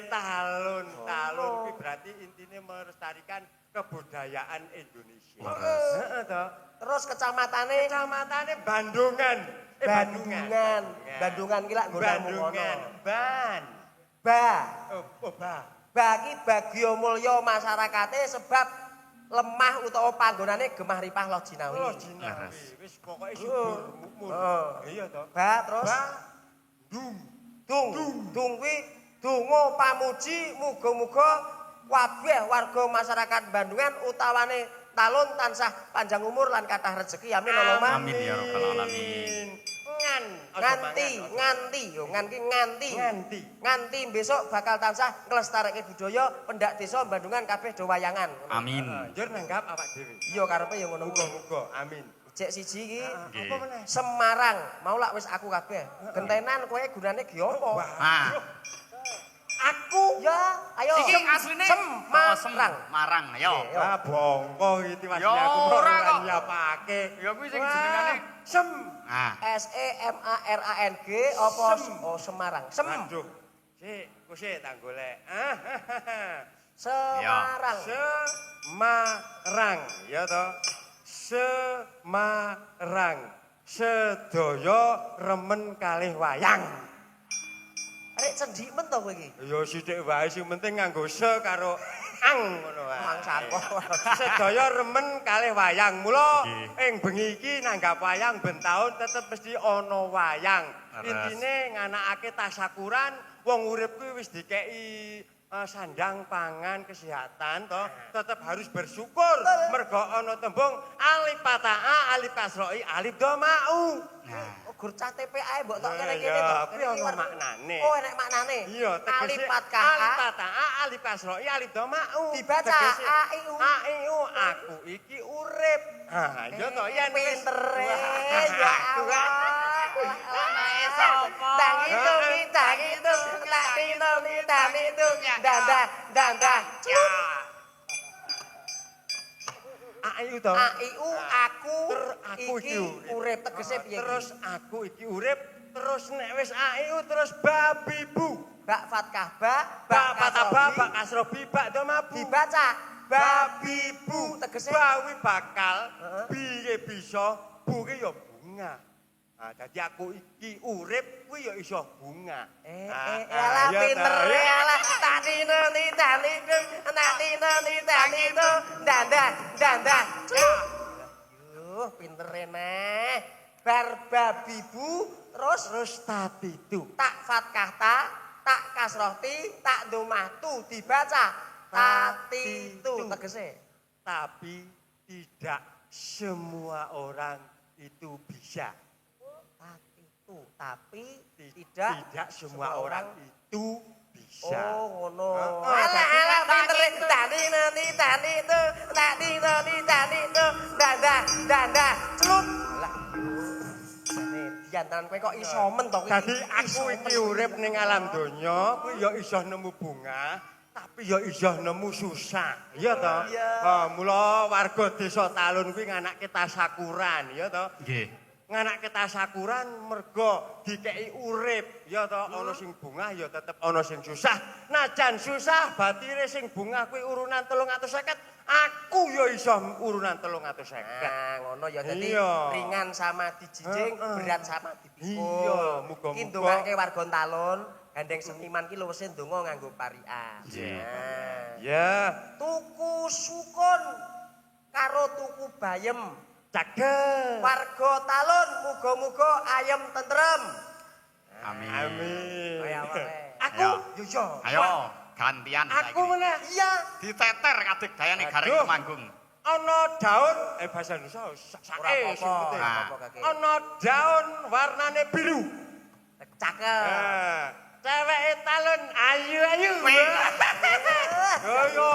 Talun. Talun kuwi berarti intine melestarikan kebudayaan Indonesia.
Leres.
Heeh to.
Terus kecamatane
Kecamatan Bandungan.
Bandungan. Bandungan ki lak nggonanmu
Bandungan.
ngono.
Ban.
Ba.
Oh, ba.
Bagi bagya mulya masyarakate sebab lemah utawa panggonane gemah ripah loh jinawi.
Oh, jinawi.
Leres.
Wis pokoke subur mukmur.
Heeh.
Iya to.
Ba terus
Ba. Dung.
Dung kuwi donga pamuji muga-muga kabeh warga masyarakat Bandungan utawane Talun tansah panjang umur lan kathah rezeki amin Allahumma.
Amin ya rabbal alamin.
Nganti besok bakal tansah nglestarekke budaya pendak desa Bandungan kabeh do wayangan.
Amin.
Njur nanggap awak dhewe.
Iya karepe ya ngono kuwi.
Muga-muga. Amin.
Cek siji iki
Nggih.
Apa meneh?
Semarang, mau lak wis aku kabeh. Gentenan kowe gunane ge apa?
Ah,
Aku ya, ayo.
iki asline
Semarang.
Marang, yo.
Yo.
Ah, bongko iki
Yo,
aku
ora kok.
nyiapake.
Ya kuwi sing
Wah,
jenengane
Sem.
ah.
SEMARANG apa
Sem.
oh Semarang.
Aduh. Sik, ku sik tak golek.
Semarang.
Semarang, ya to. Semarang. Sedaya remen kalih wayang.
Arek cendik men to kowe iki.
Ya sithik wae sing penting nganggo se karo ang ngono wae.
Mangsaku.
Sedaya remen kalih wayang. Mula ing bengi iki nanggap wayang ben taun tetep mesti ana wayang. Intine nganakake tasakuran, wong urip kuwi wis dikeki sandang pangan kesehatan toh tetap harus bersyukur mergo ana tembung alif pata'a alif kasroi alif domau.
Oh, gur cah TPA mbok tok kene kene
Iya,
to.
kuwi ana maknane.
Oh, enek maknane.
Iya, tegese
Alif fathah
alif pata'a alif kasroi alif domau.
Dibaca
Tegese,
A I U.
A I U aku iki urip. Ha, iya to yen wis
pintere
Wah,
ya
aku kan.
Allah. Dang itu tak itu dadah dadah.
AIU to.
AIU aku
Aku
iki urip tegese piye?
Terus aku iki urip, terus nek wis AIU terus babi bu.
Bak fatkah ba,
Bak pataba,
kasrobi,
bak kasrobi, bak domabu.
dibaca
Babi bu.
tegese
Bawi bakal, biye bisa, bu ki ya bunga. Nah, jadi aku iki urip kuwi ya iso bunga.
alah pinter alah tadino dadah dadah. Yuh, pinter neh. Bar babi bu terus
tatitu.
tak fatkah tak kasroh tak domah tu dibaca tatitu tegese.
Tapi tidak semua orang itu bisa.
Tatitu tapi tidak
semua orang itu bisa.
Oh ngono.
Oh,
Alah pinter tadi itu dadah celut. Lah jane diantaran kowe kok iso men to kuwi.
Dadi aku iki urip ning alam donya kuwi ya iso nemu bunga, tapi ya iso nemu susah. Iya to? Mula warga desa Talun kuwi nganake tasakuran, ya to?
Nggih.
Nganake tasakuran mergo dikeki urip, ya to? Ana sing bunga ya tetep ana sing susah. Najan susah batire sing bunga kuwi urunan 350, aku ya iso urunan 350.
Nah, ngono ya dadi
Iya.
ringan sama dijinjing, berat sama dipikul.
Iya, muga-muga.
Ki ndongake warga Talun, gandeng seniman ki luwese ndonga nganggo parian.
Iya.
Nah,
Ya,
tuku sukun karo tuku bayem.
cakep.
Warga Talun muga-muga ayem tentrem.
Amin.
Amin.
Kaya wae.
Aku
Ayo.
yo yo.
Ayo, gantian
Aku
saiki.
meneh.
Iya.
Diteter kadek dayane gareng
Aduh.
manggung.
Ana daun bahasa Indonesia sake
Ora
sing penting.
apa-apa kake.
Ana daun warnane biru.
Cakep.
Ceweke Talun ayu-ayu. Yo yo.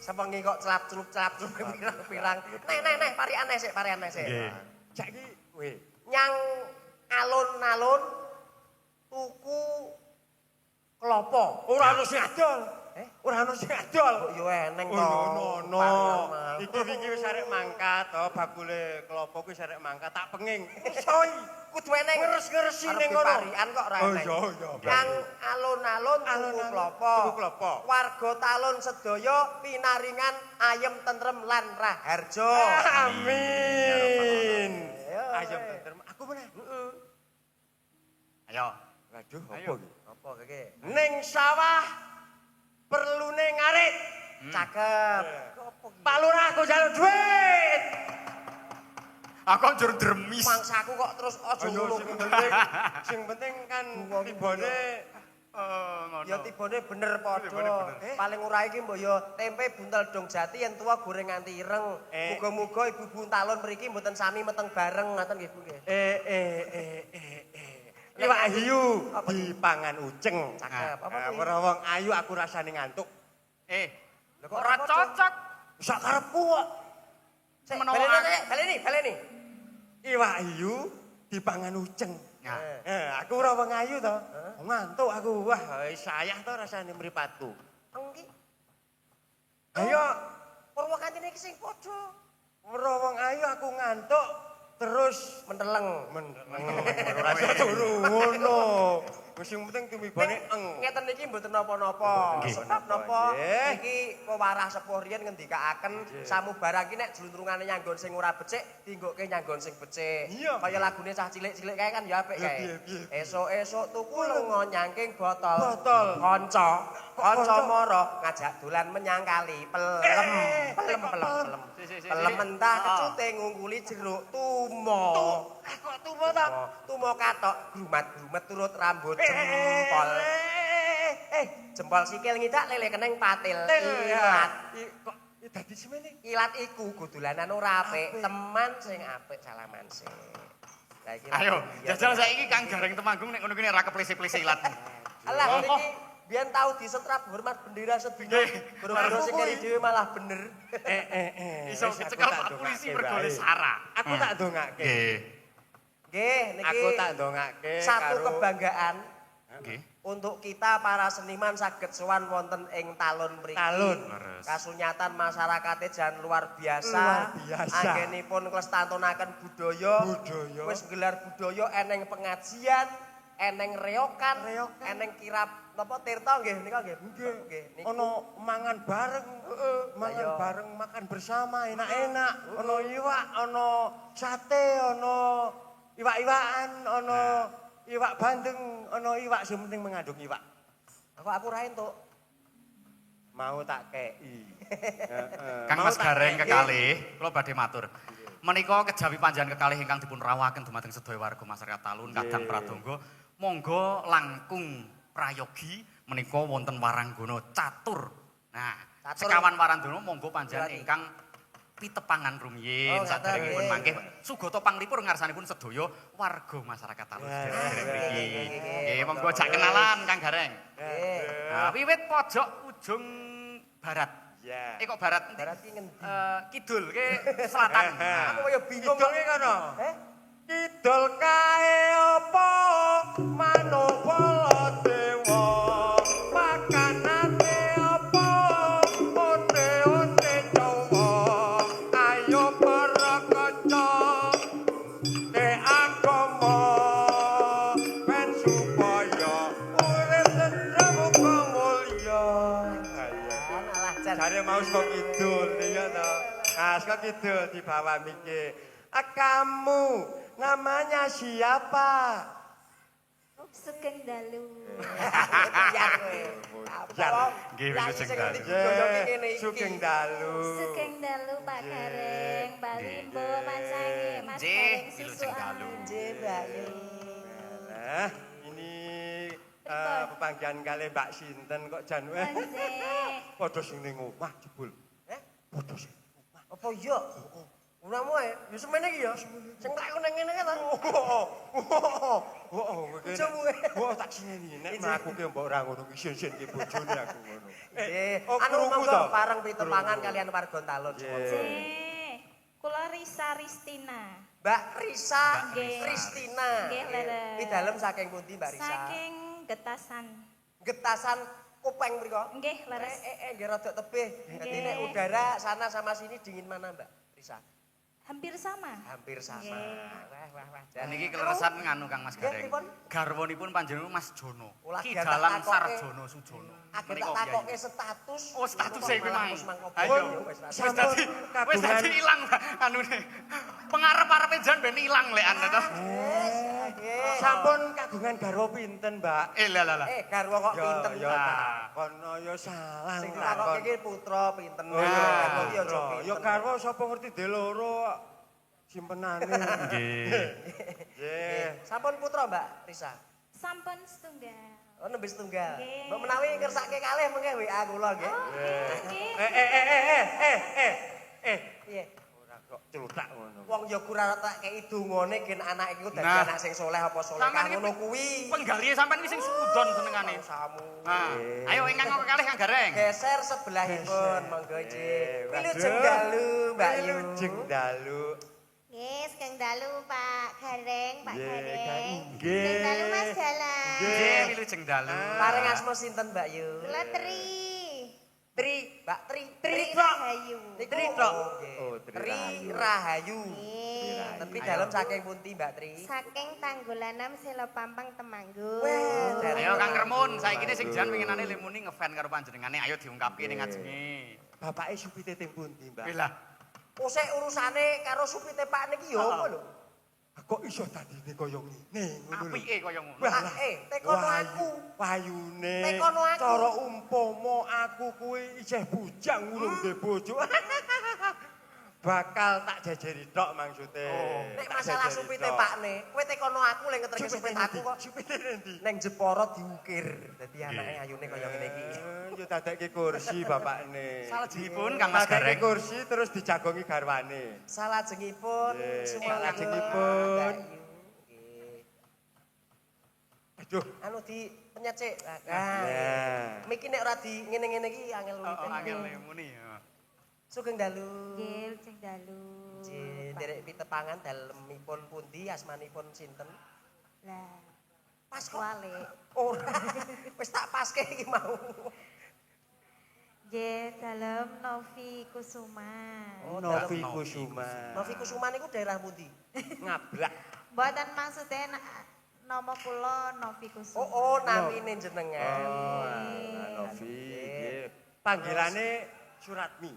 Sepengi kok celap-celup pirang-pirang. Neh, parian sik.
Nggih.
Saiki kowe
Nyang alun-alun tuku klopo.
ora ono sing adol. Ora ono sing adol.
Kok yo eneng
Oh,
to.
no. Iki wingi wis arek mangkat to, bakule klopo kuwi arek mangkat tak penging. Soi,
Kudu eneng
ngeres-ngeresi
Arep
ning ngono.
Parian kok ora
Oh
eneng.
iya.
Yang alun-alun tuku
Alun-alun
klopo.
tuku klopo.
Warga Talun sedaya pinaringan ayem tentrem lan raharja.
Amin.
Ayo,
Ayo tentrem. Aku meneh.
Ayo.
Waduh,
Ayo.
apa iki?
Apa keke?
Ning sawah perlune ngarit.
Cakep. Apa iki?
Pak Lurah aku njaluk duit.
Aku njur dremis.
Mangsaku kok terus aja
Ayo
ngono.
sing penting kan tibane
ngono.
Ya tibane bener padha.
Bener.
Paling ora iki mbok ya tempe buntel dong jati yen tuwa goreng nganti ireng. Muga-muga ibu-ibu Talun mriki mboten sami meteng bareng ngoten nggih Bu nggih.
Iwak hiu dipangan uceng.
Cakep. Apa kuwi?
Ora wong ayu aku rasane ngantuk.
Lha kok
Ora cocok.
Sak karepku kok.
Sik,
Menawa
baleni.
Iwak hiu dipangan uceng.
Nah.
Aku ora wong ayu to. Ngantuk aku. Wah, sayah to rasane mripatku.
Engki
Ayo,
Purwakantine iki sing padha.
ora wong ayu aku ngantuk terus
menteleng.
ora iso turu ngono. Wis sing penting tumibane
Ngeten iki mboten napa-napa.
Nggih.
Sebab napa
Nggih.
iki pewarah sepuh riyen ngendikaaken samu barang iki nek jluntrungane nyanggon sing ora becik dienggokke nyanggon sing becik.
Iya.
Kaya lagune cah cilik-cilik kae kan ya apik
Piye,
kae.
piye.
Esuk-esuk tuku lenga nyangking botol.
Botol.
Kanca mara ngajak dolan menyang kali. Pelem. Pelem mentah kecute ngungkuli jeruk tumo.
Kok tuwa ta?
Tumo katok grumat-grumet turut rambut jempol. Jempol sikil ngidak lele keneng patil. Ilat.
Kok dadi semene?
Ilat iku godolanan ora apik, teman sing apik salaman sik. Lah iki
Ayo, jajal saiki Kang Gareng Temanggung nek ngono kuwi ora keplese-plese ilat.
Alah niki biyen tau disetrap hormat bendera sedina. Boro-boro sikil dhewe malah bener.
Iso kecekel Pak Polisi mergo Sara.
Aku tak ndongake.
Nggih.
Nggih, niki
Aku tak ndongake
satu
karo
kebanggaan
Nggih.
untuk kita para seniman saged sowan wonten ing talun mriki.
Talun.
Leres.
Kasunyatan masyarakate jan luar biasa.
Luar biasa.
Anggenipun nglestantunaken budaya.
Budaya.
Wis gelar budaya eneng pengajian, eneng reokan, eneng kirap napa tirta nggih nika nggih. Nggih. Niku
Ono mangan bareng, mangan
Ayo.
bareng, makan bersama, enak-enak. Ono iwak, ono sate, ono iwak-iwakan, ono iwak bandeng, ono iwak sing penting mengandung iwak.
aku ra entuk.
Mau tak kei.
Kang Mas Gareng kekalih, kula badhe matur. Menika kejawi panjenengan kekalih ingkang dipun rawuhaken dumateng sedaya warga masyarakat Talun kadang pradonga, monggo langkung prayogi menika wonten waranggana catur. Nah,
Catur.
sekawan waranggana monggo panjenengan
Berarti.
ingkang pitepangan rumiyin
Oh,
saderengipun
nggih.
mangke sugata panglipur ngarsanipun sedaya warga masyarakat Talun sederek mriki. Nggih, monggo jak kenalan Kang Gareng.
Nggih.
Nah, wiwit pojok ujung barat.
Ya.
Kok barat endi?
Barat ki ngendi?
Kidul ke selatan.
Aku kaya bingung.
Kidul ki kono.
Eh?
Kidul kae apa manungsa dewa pakanane apa onde-onde Jawa ayo para kanca te agama ben supaya urip tentrem uga mulya.
Alah jan.
Jare mau saka kidul iya to. Nah, saka kidul dibawa mikir. Kamu namanya siapa?
Sugeng dalu.
Biar kowe. Apa?
Nggih,
Lah,
Sugeng
sing
Dalu.
ngerti budaya ki ngene iki.
Sugeng dalu.
Sugeng dalu Pak Gareng, Balimbo Macange, Mas
Nggih,
Gareng
Wilujeng dalu.
Sisuan.
Nggih, Mbak Yu.
Nah, ini pepanggian kali Mbak Sinten kok jan
Nggih.
padha sing ning omah jebul.
Eh?
Padha sing.
Apa iya? Unamu ae, ya semene iki ya. Sing tak nang ngene ka ta. Bojomu, eh.
Tak sineni nek mlakuke mbok ora ngono isin-isin ki bojone aku ngono.
Nggih.
Oh,
Anu
krungu
monggo
to?
pareng pitepangan kalian warga Talun.
Nggih. Kula Risa Ristina.
Mbak Risa
Nggih.
Kristina.
Nggih, leres.
Di dalem saking pundi Mbak Risa?
Saking Getasan.
Getasan Kupeng mriko.
Nggih, leres.
Nggih rada tebih. Dadi
Nggih.
nek udara sana sama sini dingin mana Mbak Risa?
Hampir sama.
Hampir sama.
Nggih.
Wah.
Dan niki keleresan nganu Kang Mas
Nggih,
Gareng.
pripun?
Garwanipun panjenengan Mas Jono.
Ulah
Ki
biar tak
Dalang
takoke.
Sarjono Sujono.
Aku
Menika
tak
piye?
takoke status.
Oh, status e kuwi mang.
Ayo.
Ayo.
Wis
Wis
ra-
dadi
kagungan.
ilang anune. Pengarep-arepe jan ben ilang lek anda to.
Nggih.
Sampun kagungan garwa pinten, Mbak?
Lah.
Garwa kok pinten.
Ya
Ah.
tak kono ya salah.
Sing
takon.
ditakoke iki putra pinten.
Oh, iya.
Garwa ki aja
Ya
pinten.
garwa sapa ngerti deloro simpenane.
Nggih.
Nggih.
Sampun putra Mbak Risa.
Sampun setunggal.
Oh nembe setunggal.
Nggih.
Mbak menawi ngersake kalih mengke WA kula nggih.
Oh, nggih.
Piye?
Ora kok celutak ngono.
Wong ya kurang tak kei dungane gen anak iku dadi
Nah.
anak sing soleh apa soleh
Sampeyan iki
ngono kuwi.
Penggalihe sampean iki sing sudon senengane.
Samu.
Nah, ayo ingkang kekalih Kang Gareng.
Geser sebelahipun monggo
Eh,
Cik.
waduh.
Wilujeng dalu Mbak Yu.
Wilujeng dalu.
Nggih, sugeng dalu Pak Gareng, Pak
Nggih,
Gareng.
nggih.
Sugeng dalu Mas Dalang.
Nggih, wilujeng dalu.
Paring asma sinten Mbak Yu?
Kula Tri.
Tri, Mbak Tri.
Tri Rahayu.
Niku-
Tri tok.
nggih.
Oh, Tri
Tri Rahayu.
Nggih.
Tapi dalam saking pundi Mbak Tri?
Saking Tanggulanam Selo Pampang Temanggung.
Weh,
Ayo Kang Remun, saiki ne sing jan winginane lemuni ngefan karo panjenengane. Ayo diungkapke ning ajenge.
Bapake supite teng pundi, Mbak?
Lah,
Oh sik urusane karo supite Pak niki yo apa lho?
Kok iso dadine kaya ngene ngono lho.
apike kaya ngono.
Wah, tekono aku.
Wayune.
Tekono aku.
Cara umpama aku kuwi isih bujang urung duwe bojo. Bakal tak jejeri tok maksude.
Nek masalah supite Pakne, kowe tekono aku lek ngeterke supite aku kok.
Supite endi?
Neng Jepara diukir. Dadi anake ayune kaya ngene iki.
Yo dadekke kursi bapakne.
Salajengipun Kang Mas
Dadekke
Gareng.
kursi terus dijagongi garwane.
Salajengipun
Nggih,
semua
salajengipun. Aduh.
Anu di penyet sik.
Nah.
Miki nek ora di ngene-ngene iki angel
Oh,
urip.
angel lemuni ya.
Sugeng dalu.
Nggih, Ceng Dalu.
Nggih, nderek pitepangan dalemipun pundi, asmanipun sinten?
Lah,
Pas kok.
wale.
Ora. Wis tak paske iki mau.
Nggih, dalem Novi Kusuma.
Oh,
Novi
dalem
Kusuma.
Novi Kusuma niku daerah pundi?
Ngablak.
Mboten maksude nama kula Novi Kusuma.
Oh, namine jenengan.
Oh, Novi. Nggih. Panggilane Suratmi.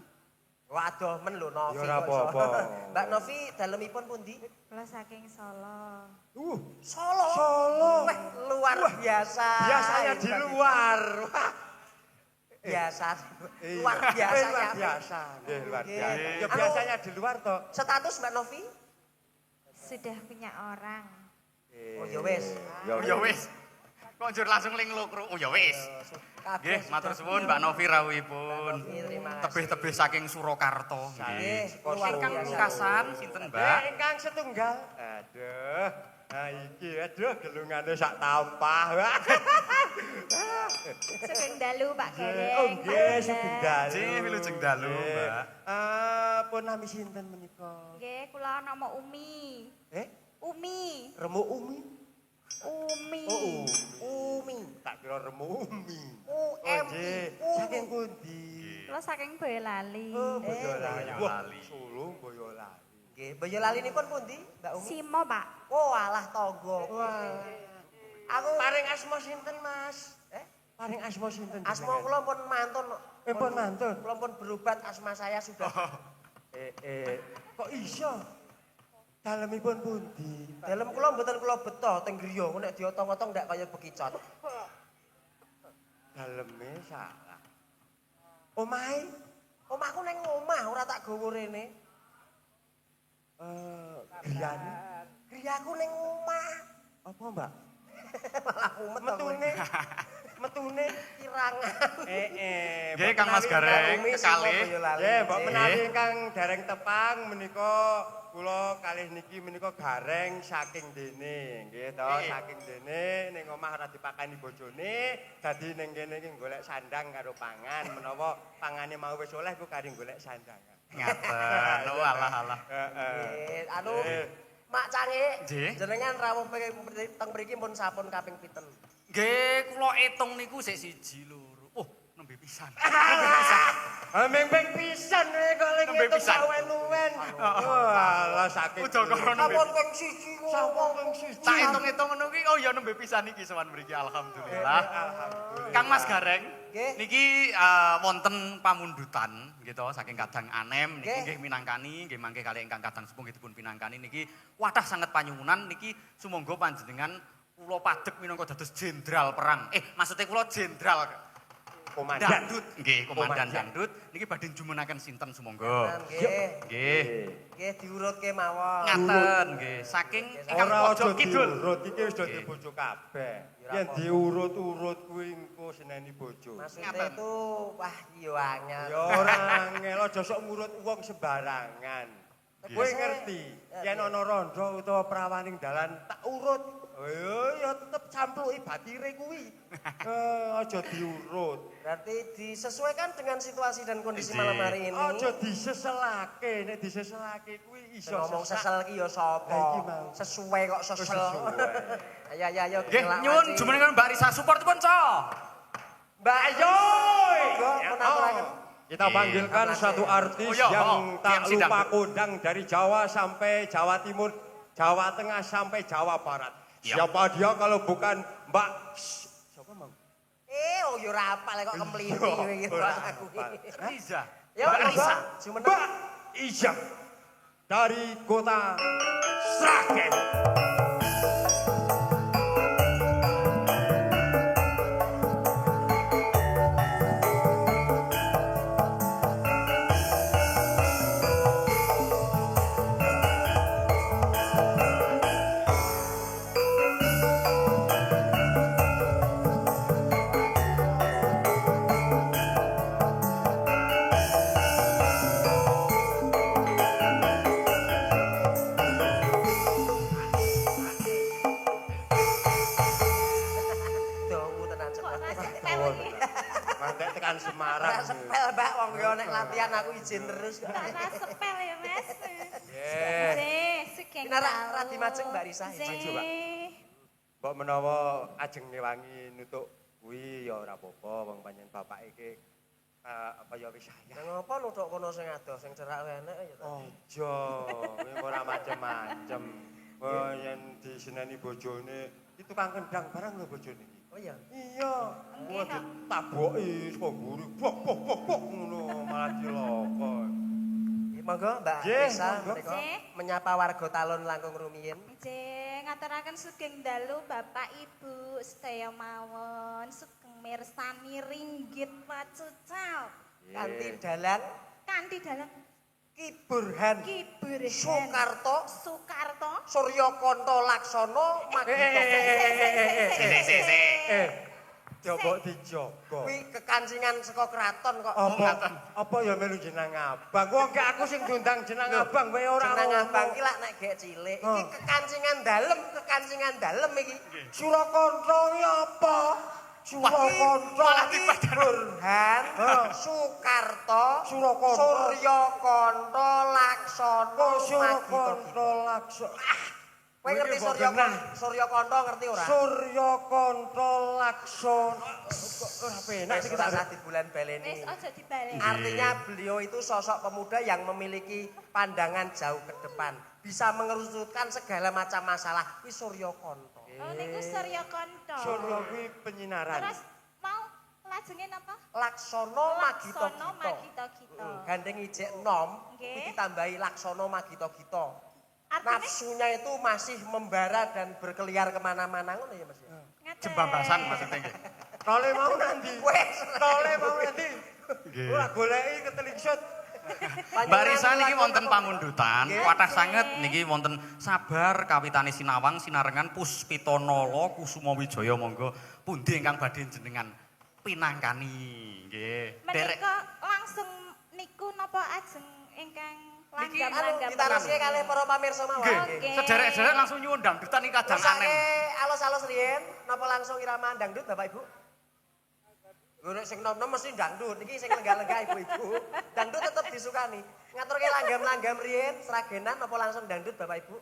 Waduh men lho Novi.
Ya ora
kok iso.
apa-apa.
Mbak Novi dalemipun pundi?
Kula saking Solo.
Solo.
Solo.
Wah, luar biasa.
Biasanya di luar. Wah.
Biasa.
Iya.
Luar biasa
Luar
ya.
biasa. Nggih, luar
Nggih.
biasa. Ya
Anu,
biasanya di luar toh.
Status Mbak Novi?
Sudah punya orang.
Oh ya wis.
Oh ya wis. Kok njur langsung ling lokro. Oh ya wis.
Kabeh
Nggih, matur
sudah.
suwun Mbak Novi rawuhipun.
Nggih, terima kasih.
Tebih-tebih saking Surakarta.
Nggih,
Luar
luar
Ingkang
biasa.
pungkasan sinten,
Ya,
Mbak?
ingkang setunggal. Aduh. Nah iki aduh gelungane sak tampah.
Sugeng Dalu Pak Gareng.
Oh nggih,
Pak
setunggal.
Nggih, wilujeng dalu, Mbak.
Pun nami sinten menika?
Nggih, kula nama Umi. Umi.
Remu Umi.
Umi.
Umi.
Tak kira Remu Umi.
UMI.
Nggih, saking pundi?
Kula saking Boyolali.
Oh, Boyolali. Wah,
Boyolali.
Solo Boyolali.
Nggih, Boyolalipun pundi, Mbak Umi?
Simo, Pak.
Oh, alah tangga.
Wah.
Aku
Paring asma sinten, Mas? Paring asma sinten?
asma kula pun mantun.
Pun mantun.
Kula pun berobat asma saya sudah.
Kok iso? Dalemipun pundi?
Dalem kula mboten kula beto teng griya, nek diotong-otong ndak kaya bekicot.
Daleme salah. Omahe?
Omahku ning omah ora tak gawa rene.
Griyane?
Griyaku ning omah.
Apa, Mbak?
Malah umet to kowe.
Metune? Metune?
Kirangan.
Nggih, Kang Mas Gareng
Umi
kekalih.
Simo Boyolali.
Nggih, mbok
Nggih.
menawi ingkang dereng tepang menika kula kalih niki menika gareng saking dene, nggih to, saking dene ning omah ora dipakani bojone, dadi ning kene iki golek sandang karo pangan, menawa pangane mau wis oleh ku kari golek sandangan.
Ngaten. Oh, alah.
Nggih, anu
Nggih.
Mak Cange,
Nggih.
jenengan rawuh teng mriki pun sampun kaping piten.
Nggih, kula etung niku sik 1 loro. Oh, nembe pisan.
Meng-meng pisan kok lek
Nembe
ngitung
pisan.
sawen-uwen. Walah saking.
Udakara nembe.
Sampun ping 1
sampun ping siji.
Tak hitung-hitung ngono kuwi oh ya nembe pisan iki sowan mriki alhamdulillah.
Alhamdulillah.
Kang Mas Gareng,
Nggih.
niki wonten pamundutan gitu saking Kadang Anem niki
Nggih.
nggih minangkani nggih mangke kalih ingkang Kadang Sepuh nggih dipun pinangkani niki wadah sanget panyuwunan niki sumangga panjenengan kula padhek minangka dados jenderal perang. Maksudnya kula jenderal
Komandan.
dangdut nggih komandan
Komandan.
dangdut niki badhe jumenaken sinten sumangga.
Nggih.
Nggih.
Nggih diurutke mawon.
Ngaten nggih saking ingkang
Ora
pojok
aja
kidul.
diurut iki wis dadi
Nggih.
bojo kabeh.
Ya,
Yen
apa.
diurut-urut kuwi engko seneni bojo.
Maksudnya
Ngaten.
itu wah iya angel.
Ya ora angel aja sok ngurut wong sembarangan. Kowe
Tegese,
ngerti,
ya,
yen
ya.
ana randha utawa prawaning dalan tak urut. Ya tetep campluki batire kuwi. Aja diurut.
Berarti disesuaikan dengan situasi dan kondisi
Nggih.
malam hari ini.
Aja diseselake, nek diseselake kuwi
Sing
iso
ngomong
sesak.
sesel ki ya
Lah, iki
sapa?
mau.
Sesuai kok sesel.
Sesuai.
Ayo
Nggih
gelak
nyuwun
mancing.
jumenengan Mbak Risa support pun, Co.
Mbak
Ayo.
Monggo
Ya,
menaturaken.
Kita panggilkan satu artis
Oh, iya,
yang tak
MC
lupa
dangdut.
kondang dari Jawa sampai Jawa Timur, Jawa Tengah sampai Jawa Barat.
Ya.
Siapa dia kalau bukan Mbak... Siapa Mang?
Oh yo ora apal kok kemliti gitu aku.
Riza.
Ya
Mbak
Riza,
Iza. Mbak Iza dari kota Sragen.
Dawu tenan
Kok
cepet.
ora sepel iki?
Mantek tekan Semarang.
Ora sepel Mbak wong yo nek latihan aku izin terus.
Kok ora sepel ya, Mas?
Yeah.
Zeh, sugeng.
Ini ra dimajeng Mbak Risa,
Zeh.
maju, Mbak. Mbok menawa ajeng ngewangi nutuk kuwi ya ora apa-apa wong panjenengan bapak iki apa ya wis sayang.
Nang apa nuthuk kono sing adoh sing cerak enek ya ta.
Ojo, kuwi ora macem-macem. Oh, yen diseneni bojone, itu tukang kendang barang lho bojone iki.
Oh iya.
Iya.
Nggih,
Wah,
kok.
ditaboki saka mburi. Bok bok bok bok ngono malah cilaka.
Monggo Mbak
Nggih,
Risa
monggo.
menika
Nggih.
menyapa warga Talun langkung rumiyin.
Nggih, ngaturaken sugeng dalu Bapak Ibu sedaya mawon sugeng mirsani ringgit wacucal
Kanthi dalan
kanthi dalam
Ki Burhan
Kiburhan
Soekarto
Soekarto
Surya Kanto Laksana Magito.
Coba dijogo.
Kuwi kekancingan saka kraton kok.
Apa ya melu jeneng Abang? Wong gak aku sing diundang jeneng Abang kowe ora
Jeneng
ngomong.
abang ki lak nek gek cilik. Iki
Oh.
kekancingan dalem iki.
Surakarta ki apa? Surakarta
malah
Ki Burhan Soekarto
Surakarta.
Surya Kanto Laksana
Kok
Magito.
Surakarta Laksana?
Kowe ngerti Surya Kanto ngerti ora?
Suryakanta Laksana. Ora penak sih
Kita
kita.
di bulan
wis
baleni.
aja dibaleni
Artinya beliau itu sosok pemuda yang memiliki pandangan jauh ke depan. Bisa mengerucutkan segala macam masalah. Kuwi Surya Kanto.
oh niku Surya Kanto
Surya kuwi penyinaran.
terus mau lajenge napa
Laksana Magito
Laksana Magito Gito
Gandeng ijek nom,
Nggih.
kuwi ditambahi Laksana Magito Gito.
artinya
Nafsunya itu masih membara dan berkeliar kemana-mana ngono ya Mas.
ngaten.
Jembambasan maksudnya nggih.
Tole mau nanti.
Wes.
Tole mau nanti. Ora goleki ketelingsut.
Mbak Risa niki wonten pamundutan,
Nggih.
kathah sanget niki wonten sabar kawitane sinawang sinarengan Puspita Nala Kusuma Wijaya monggo pundi ingkang badhe jenengan pinangkani nggih. Derek
menika langsung niku napa ajeng ingkang
Niki
langgam-langgam
Ditaruske kalih para pamirsa mawon.
nggih.
Oke.
Sederek-sederek langsung nyuwun dangdutan iki kadang
Ngersake
aneh.
alus-alus riyen napa langsung irama dangdut Bapak Ibu? Gue sing nom-nom mesti dangdut, iki sing lenggah-lenggah ibu-ibu. Dangdut tetep disukani. Ngaturke langgam-langgam riyen seragenan napa langsung dangdut Bapak Ibu?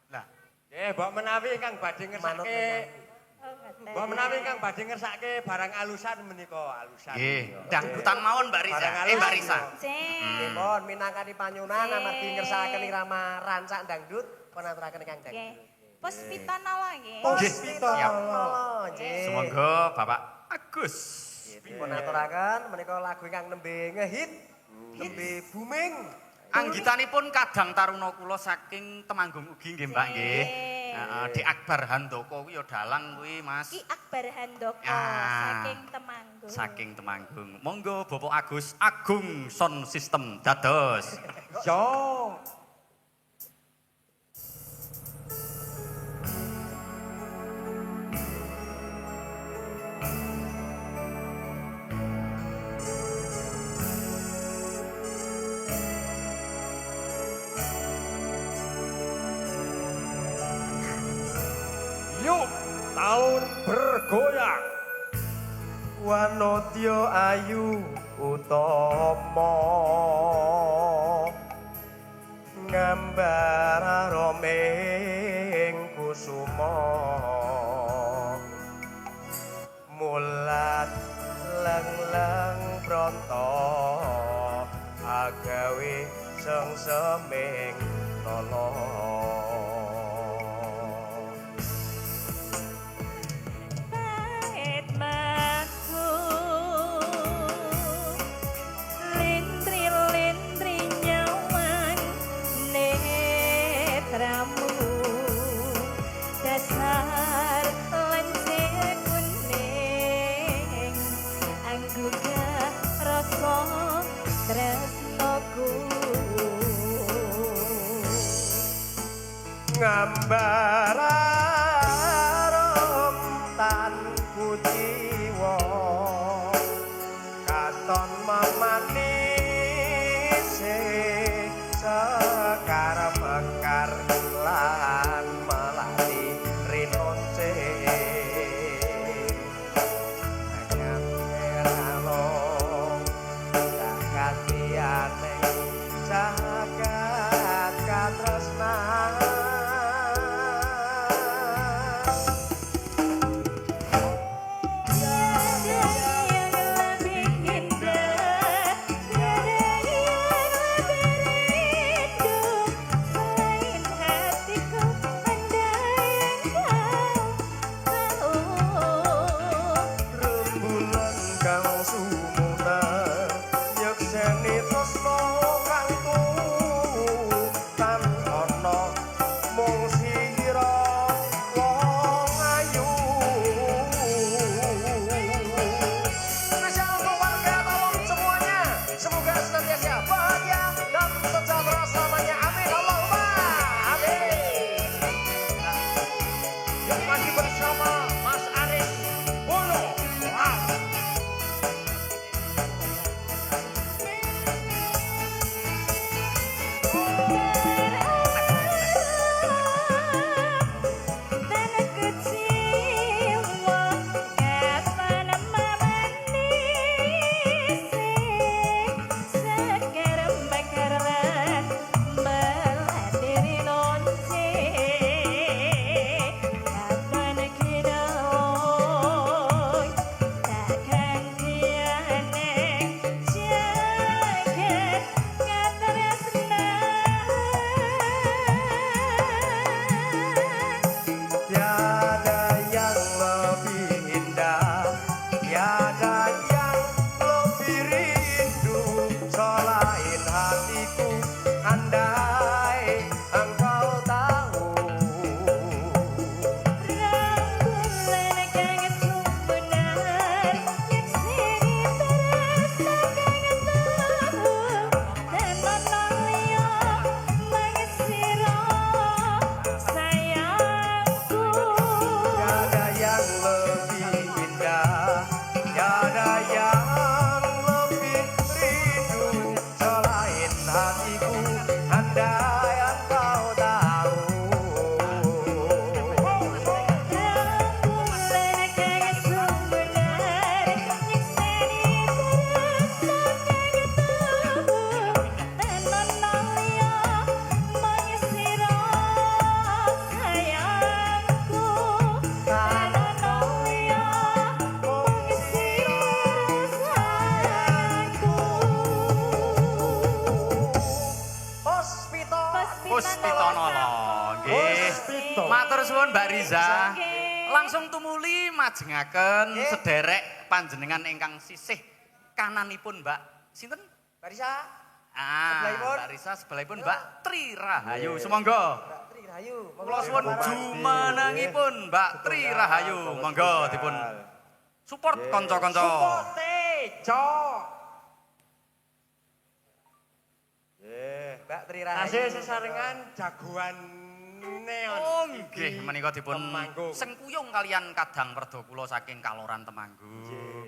Lah,
Mbok menawi ingkang badhe
Manut
ngersake
Oh, ngaten.
Mbok menawi ingkang badhe ngersake barang alusan menika alusan.
nggih, dangdutan mawon Mbak Risa.
Barang
Mbak
alus.
Risa.
Jeng.
Nggih mon minangkani panyunan
Nggih.
amargi ngersakaken irama rancak dangdut penaturaken ingkang
Nggih.
dangdut.
Puspita Nala nggih.
Puspita
Siap.
Nala, nggih.
Semoga Bapak Agus
Dipun aturaken menika lagu ingkang nembe ngehit, nembe booming.
anggitanipun kadang taruna kula saking Temanggung ugi nggih Mbak nggih.
Nggih.
Heeh, Di Akbar Handoko kuwi ya dalang kuwi Mas.
Ki Akbar Handoko
Ya.
saking Temanggung.
Saking Temanggung. Monggo Bapak Agus Agung Sound System dados.
Yo. Yuk, tahun bergoyang.
Wanodya ayu utama ngambar romeng kusuma mulat leng-leng pronto ngambararom tanku jiwa katon memanise sekar mekar lan melati rinonce ngangeralo sakatiane jagat katresnan
Matur suwun Mbak Riza. Langsung tumuli majengaken sederek panjenengan ingkang sisih kananipun Mbak sinten?
Mbak Risa.
Sebelahipun Mbak Risa, sebelahipun Mbak Tri Rahayu. Sumangga.
Mbak Tri Rahayu.
Kula suwun jumenengipun Mbak Tri Rahayu. Monggo dipun support kanca-kanca.
Supporte, Cok. Mbak Tri Rahayu.
Tasih sesarengan jagoan neon.
Oh nggih menika dipun
Temanggung.
sengkuyung kalian kadang perdo kula saking Kaloran Temanggung.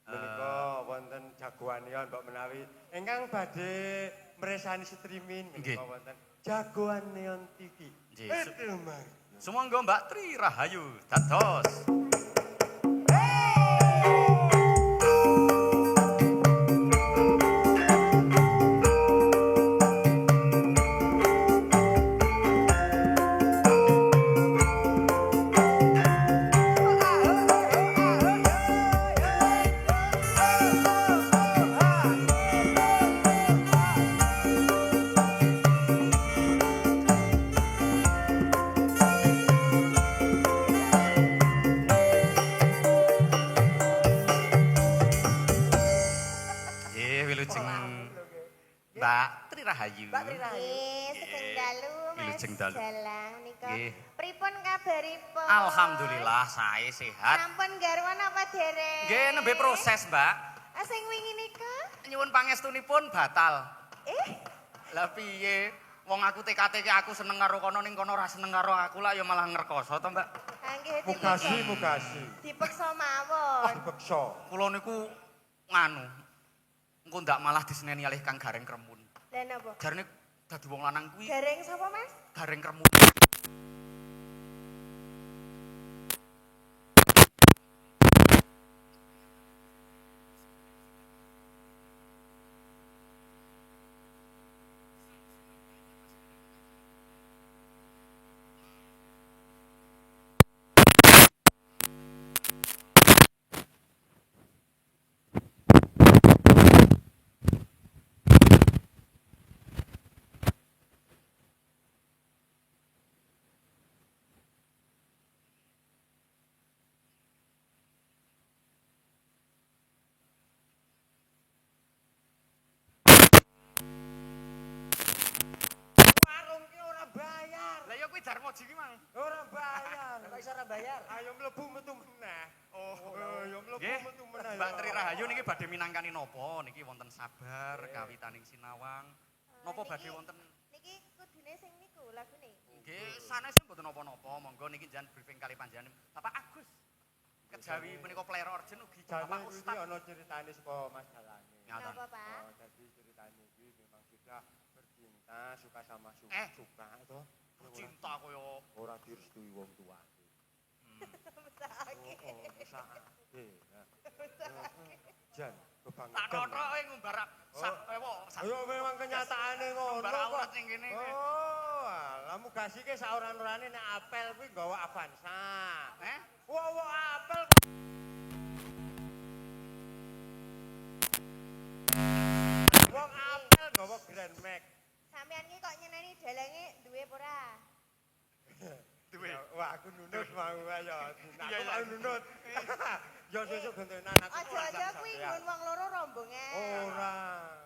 Menika wonten jagoan neon mbok menawi ingkang badhe mresani streaming menika wonten jagoan neon TV.
Nggih. Sumangga Mbak Tri Rahayu dados. Mbak Tri Rahayu.
Mbak Tri Rahayu.
Sugeng dalu Mas
Wilujeng dalu.
Jalang nika.
Nggih.
Pripun kabaripun?
Alhamdulillah sae sehat.
Sampun garwan apa dereng?
Nggih nembe proses, Mbak.
Sing wingi nika?
Nyuwun pangestunipun batal.
Eh,
Lah piye? Wong aku TKT ki aku seneng karo kono ning kono ora seneng karo aku lah ya malah ngrekoso to, Mbak.
Nggih
Mugasi.
dipeksa mawon.
Dipeksa.
Kula niku nganu. Engko ndak malah diseneni alih Kang Gareng Kremun.
Lah napa?
Jarine dadi wong lanang kuwi
Gareng sapa, Mas?
Gareng Kremun.
Warung ki ora bayar.
Lah ya kuwi Darmoji ki mang.
Ora bayar.
Kok iso ora bayar?
Ayo mlebu metu meneh.
Oh,
Ayo mlebu
nggih.
metu meneh.
Mbak Tri Rahayu niki badhe minangkani napa? Niki wonten sabar kawitaning sinawang. Napa badhe wonten
Niki kudune sing niku lagune.
nggih sanes mboten napa-napa. Monggo niki jan briefing kali panjenengan. Bapak Agus. Kejawi menika player origin ugi
Jane
Bapak
iki
Ustad.
ana ceritane saka Mas Dalane.
Ngaten.
Napa, Pak?
Oh, jadi ceritanya ini memang sudah bercinta, suka sama suka toh.
Cinta kaya
Ora direstui wong tua.
Mesake.
Mesake. Jan,
tak
kebangetan.
totoke ngumbar
Ayo memang kenyataane ngono
ngumbar aurat
kok.
ning kene.
Oh, alah mugasi ke sauran-urane nek apel kuwi nggawa Avanza. Wo apel. Wong apel nggawa Grand Max.
Sampeyan ki kok nyeneni dalange duwe apa ora?
Duwe.
Wah, aku nunut mau ayo.
Iya,
Aku
iya.
mau nunut. Yo sesuk gentenan aku.
Aja-aja kuwi nggon wong loro rombongan.
Ora,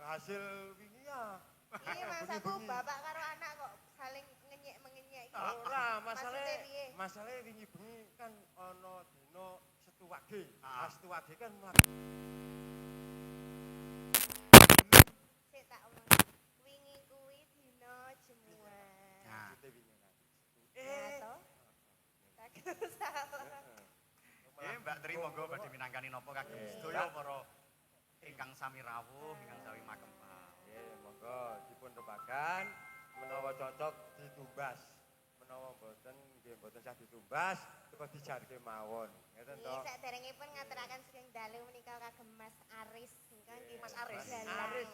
hasil wingi ya.
Iki masaku bapak karo anak kok saling ngenyek-mengenyek iki.
Ora,
Maksudnya piye?
masalahe wingi bengi kan ana dina Setu Wage.
Ah.
Setu Wage kan
Sik tak omong. Wingi kuwi dina jemuan.
Nah,
maksudnya wingi nanti.
Ya to? Tak usah.
nggih Mbak Tri monggo badhe minangkani napa kagem sedaya para ingkang sami rawuh, ingkang sawi makempal.
Nggih, monggo dipun rebakan menawa cocok ditumbas. Menawa mboten nggih mboten sah ditumbas, terus dijarke mawon. Ngeten to.
Iki saderengipun ngaturaken sugeng dalu menika kagem Mas Aris. Nika nggih
Mas Aris.
Aris.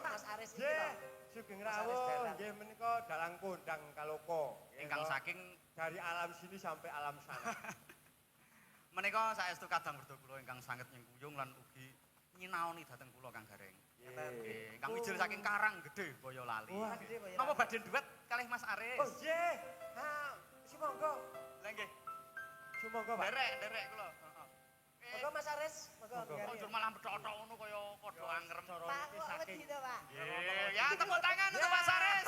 Mas Aris iki
Nggih,
lho.
sugeng
Mas Aris
rawuh
Dalang.
nggih menika dalang kondang kaloko.
Ingkang saking
dari alam sini sampai alam sana.
menika saestu kadang berdo kula ingkang sanget nyengkuyung lan ugi nyinaoni dhateng kula Kang Gareng. Nggih, ingkang wijil saking Karang Gedhe Boyolali.
Wah,
Gede kok ya.
Napa badhe duet kalih Mas Aris?
Oh, nggih. Ha, sumangga.
Lah nggih,
Sumangga, Pak.
derek kula. Heeh.
Monggo Mas Aris, monggo
Monggo.
biar
Njur malah bedhok-bedhok ngono kaya padha angrem.
Pak kok wedi to, Pak?
Nggih, ya tepuk tangan untuk Mas Aris.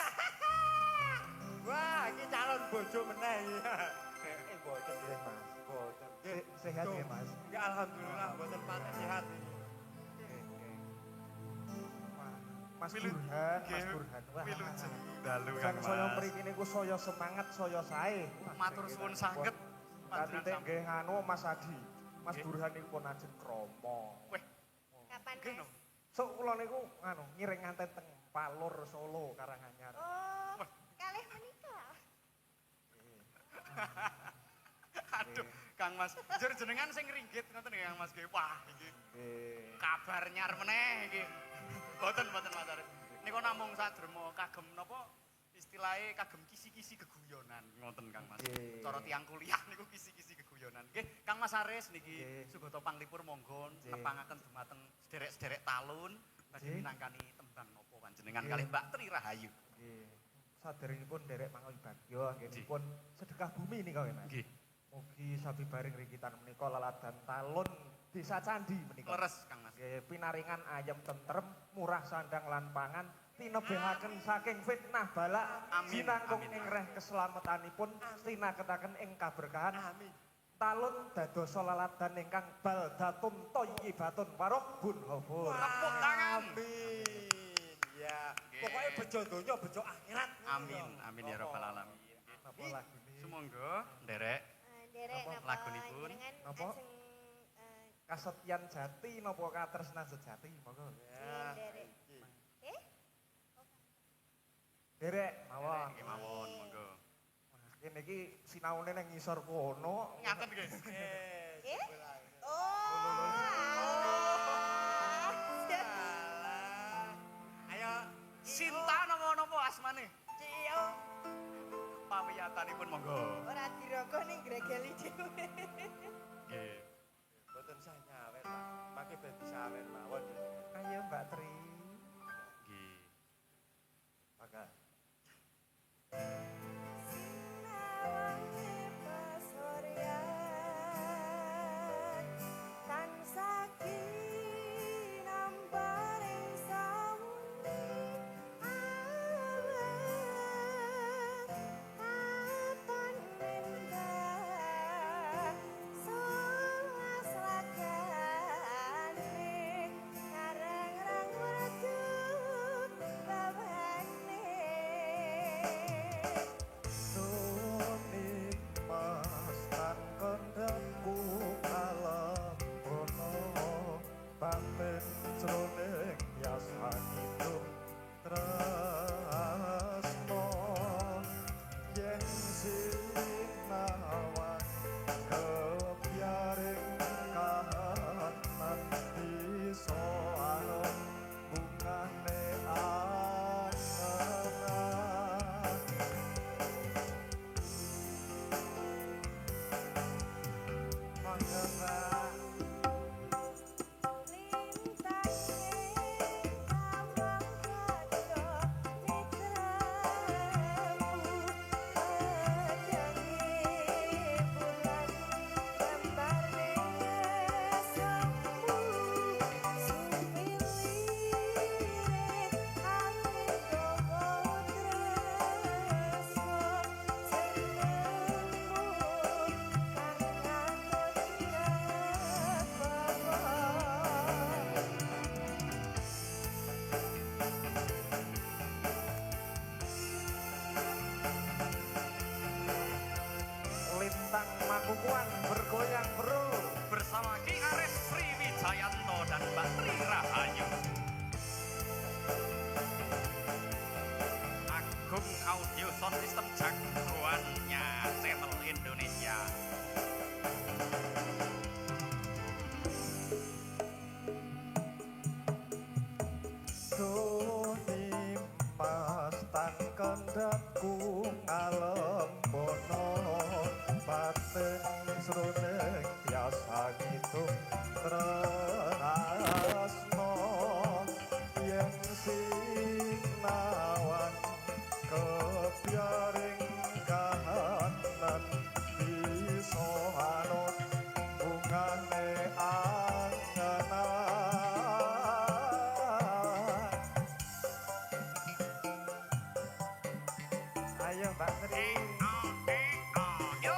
Wah, iki calon bojo meneh iki. Boten nggih, Mas. Boten. Nggih,
Sehat ya, Mas?
Nggih, alhamdulillah boten pati sehat.
Mas
Milu-
Burhan, Mas
nggih,
Burhan. Wah,
Milu dalu
Jan
Kang
saya
Mas.
mriki niku saya semangat, saya sae.
Matur suwun sanget.
Kanthi
Panjenengan
nggih nganu Mas Adi. Mas
Nggih.
Burhan niku pun ajeng krama.
Weh,
Kapan,
nggih,
Mas?
no.
Sok kula niku nganu ngiring nganten teng Palur Solo Karanganyar.
Oh, kalih menikah.
Aduh, Kang Mas. Njur jenengan sing ringgit ngoten nggih Kang Mas nggih. Wah, iki
Nggih.
kabar nyar meneh iki. Boten Mas Aris. Niku namung sadrema kagem napa istilahnya kagem kisi-kisi geguyonan ngoten Kang Mas.
Nggih.
Cara tiyang kuliah niku kisi-kisi geguyonan. Nggih, Kang Mas Aris niki
Nggih.
sugata panglipur monggo
Nggih.
nepangaken dumateng sederek-sederek talun badhe
Nggih.
minangkani tembang napa panjenengan
Nggih.
kalih Mbak Tri Rahayu.
Nggih. Saderengipun derek mangawi bagya anggenipun sedekah bumi nika nggih, Mas.
Nggih.
Mugi sabibaring rigitan menika laladan talun Desa Candi menika.
Leres Kang Mas.
Nggih, pinaringan ayem tentrem, murah sandang lan pangan, tinebehaken saking fitnah bala,
Amin,
sinangkung
amin.
ing reh keselamatanipun, tinaketaken ing kaberkahan.
Amin.
Talun dadosa laladan ingkang baldatun thayyibatun warahbun ghafur.
Tepuk tangan.
Amin. Ya Ya, pokoknya bejo donya, bejo akhirat.
Amin, amin ya rabbal alamin.
Napa lagu ini?
Sumangga nderek
Derek
Napa?
napa
Lagunipun?
jenengan
Napa?
ajeng
Kasetyan jati napa katresnan sejati monggo.
Ya.
derek. Eh?
Derek mawon.
nggih mawon monggo.
Kene iki sinaune nang ngisor kono.
Ngaten nggih.
Eh? Oh.
Ayo,
Sinta napa asmane?
Cio,
Pawiyatanipun monggo.
ora dirokok ning gregeli dhewe.
Nggih.
boten sah nyawer, Pak. Pakai ben disawer mawon.
Ayo Mbak Tri.
Nggih.
Maka
Sinawangi pasoryan tansah kinambaring sawuni awan katon mendah solas lagane karang-rang wedhus babane.
Suni mas tan kondakku alam ono paten jroning yasanipun tresno yen sinawan kepyaring kahanan bisa anom bungane angan. Mangga lintang makukuan bergoyang bro.
Bersama Ki Aris Sriwijayanto dan Mbak Tri Rahayu. Agung Audio Sound System jagoannya channel Indonesia.
Doni mas tan kandakku ngalem bono paten sroning tiasa ngitung tresno yen sinawan kepyaring kahanan bisa anut bungane anganan. Ayo Mbak Tri.
Yo.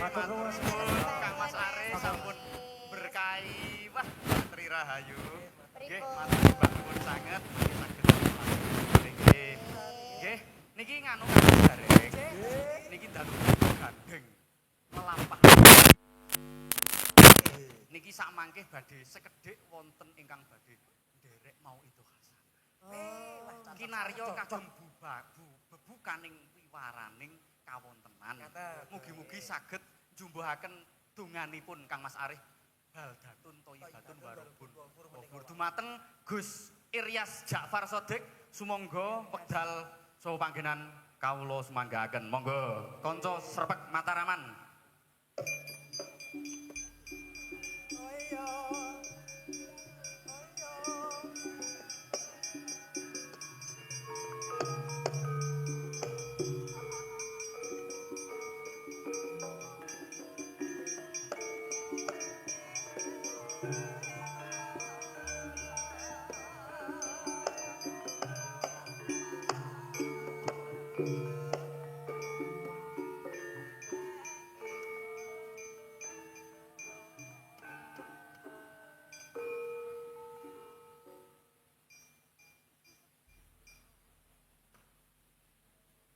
Matur nuwun.
Kang Mas Aris sampun berkahi wah Tri Rahayu. Nggih,
Pripun?
matur sembah nuwun sanget nggih saged nggih. Nggih, niki nganu Kang Gareng. Niki dalu gandeng melampah. Niki Niki sak mangke badhe sekedhik wonten ingkang badhe nderek mau itu Hasan. Kinarya kagem bebukaning wiwaraning kawontenan. Mugi-mugi saged njumbuhaken donganipun Kang Mas Arif baldatun thayyibatun warobun. Wafur dumateng Gus Iryas Ja'far Sodik sumangga wekdal saha panggenan kawula semanggaaken. Monggo kanca Srepek Mataraman.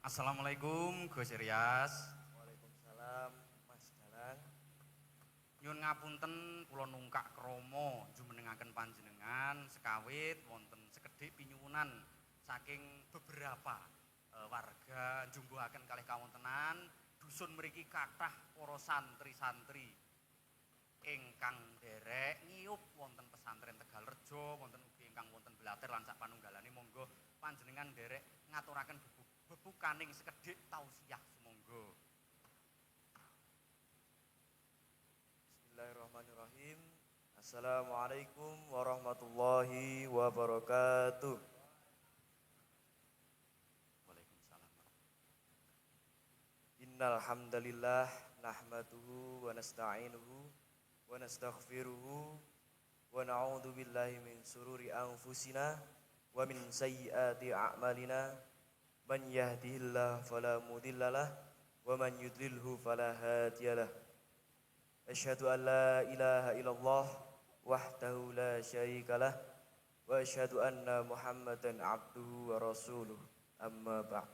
Assalamualaikum Gus Iryas.
Waalaikumsalam Mas Dalang.
Nyun ngapunten kula nungkak krama jumenengaken panjenengan sekawit wonten sekedhik pinyuwunan saking beberapa warga njumbuhaken kalih kawontenan dusun mriki kathah para santri-santri ingkang nderek ngiyup wonten pesantren Tegalrejo, wonten ugi ingkang wonten Blater lan sak panunggalane monggo panjenengan nderek ngaturaken bebukaning sekedhik tausiah sumangga.
Bismillahirrahmanirrahim. Assalamualaikum warahmatullahi wabarakatuh.
Waalaikumsalam.
Innal hamdalillah nahmaduhu wa nasta'inuhu wa nastaghfiruhu wa na'udzu billahi min sururi anfusina wa min sayyiati a'malina. Man yahdihillahu fala mudhillalah wa man yudlilhu fala hadiyalah. Asyhadu an la ilaha illallah wahdahu la syarikalah wa asyhadu anna Muhammadan abduhu wa rasuluh. Amma ba'd.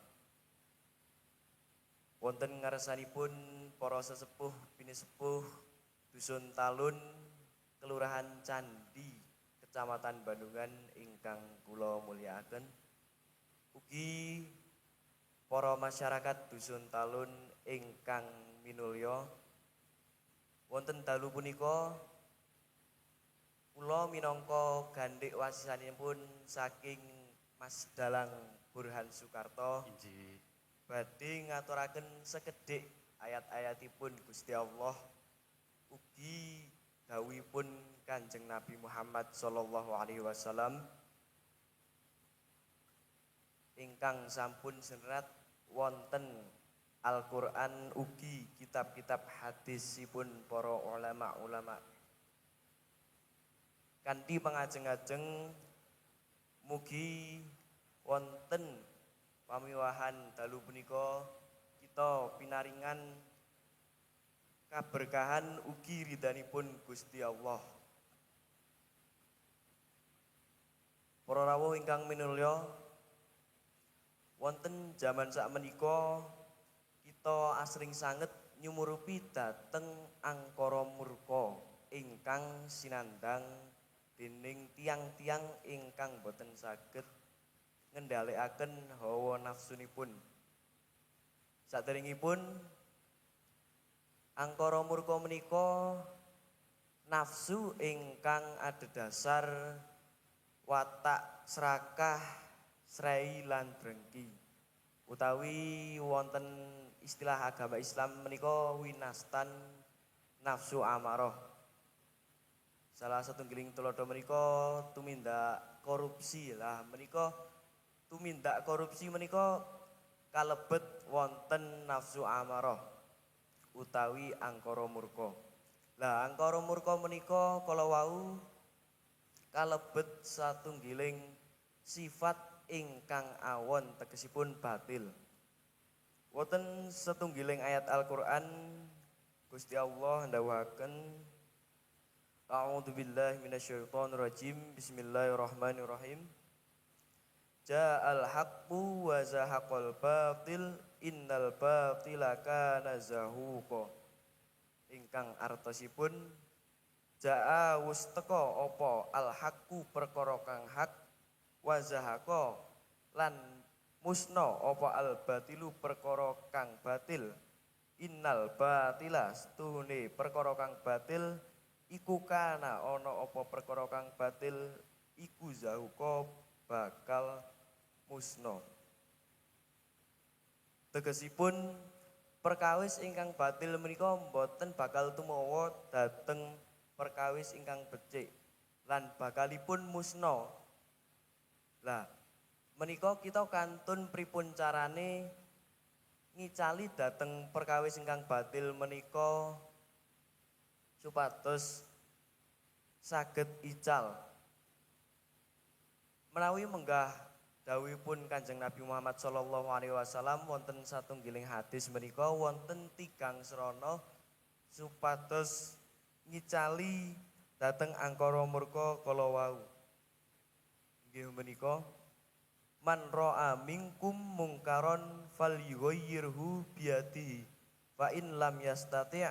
Wonten ngarsanipun para sesepuh pinisepuh Dusun Talun, Kelurahan Candi, Kecamatan Bandungan ingkang kula mulyakaken. Ugi para masyarakat Dusun Talun ingkang minulya, wonten dalu punika kula minangka gandhik wasisanipun saking Mas Dalang Burhan Soekarto
Injih.
badhe ngaturaken sekedhik ayat-ayatipun Gusti Allah ugi dawuhipun Kanjeng Nabi Muhammad sallallahu alaihi wasallam ingkang sampun serat wonten Al-Qur'an ugi kitab-kitab hadisipun para ulama-ulama. Kanthi pangajeng-ajeng mugi wonten pamiwahan dalu punika kita pinaringan kaberkahan ugi ridhanipun Gusti Allah. Para rawuh ingkang minulya, wonten jaman sakmenika kita asring sanget nyumurupi dhateng angkara murka ingkang sinandang dening tiang-tiang ingkang boten saged ngendhalekaken hawa nafsunipun. Saderengipun angkara murka menika nafsu ingkang adhedhasar watak serakah, srei lan drengki. Utawi wonten istilah agama Islam menika winastan nafsu amarah. Salah satunggiling tuladha menika tumindak korupsi. Lah menika tumindak korupsi menika kalebet wonten nafsu amarah utawi angkara murka. Lah angkara murka menika kala wau kalebet satunggiling sifat ingkang awon tegesipun batil. Wonten setunggiling ayat Al-Qur'an Gusti Allah ndhawuhaken A'udzubillahi minasyaitonirrajim. Bismillahirrahmanirrahim. Ja'al haqqu wa zahaqal batil innal batila kana zahuqa. Ingkang artosipun Jaa wus teka apa al haqqu perkara kang hak wa zahaka lan musna apa al batilu perkara kang batil innal batila stune perkara kang batil iku kana ana apa perkara kang batil iku zahuka bakal musna tegesipun perkawis ingkang batil menika boten bakal tumawa dhateng perkawis ingkang becik lan bakalipun musna. Lah menika kita kantun pripun carane ngicali dhateng perkawis ingkang batil menika supados saged ical. Menawi menggah dawuhipun Kanjeng Nabi Muhammad sallallahu alaihi wasallam wonten satunggiling hadis menika wonten tigang srana supados ngicali dhateng angkara murka kala wau. Inggih menika man ra'a minkum mungkaron falyughayyirhu biyadihi fa in lam yastati'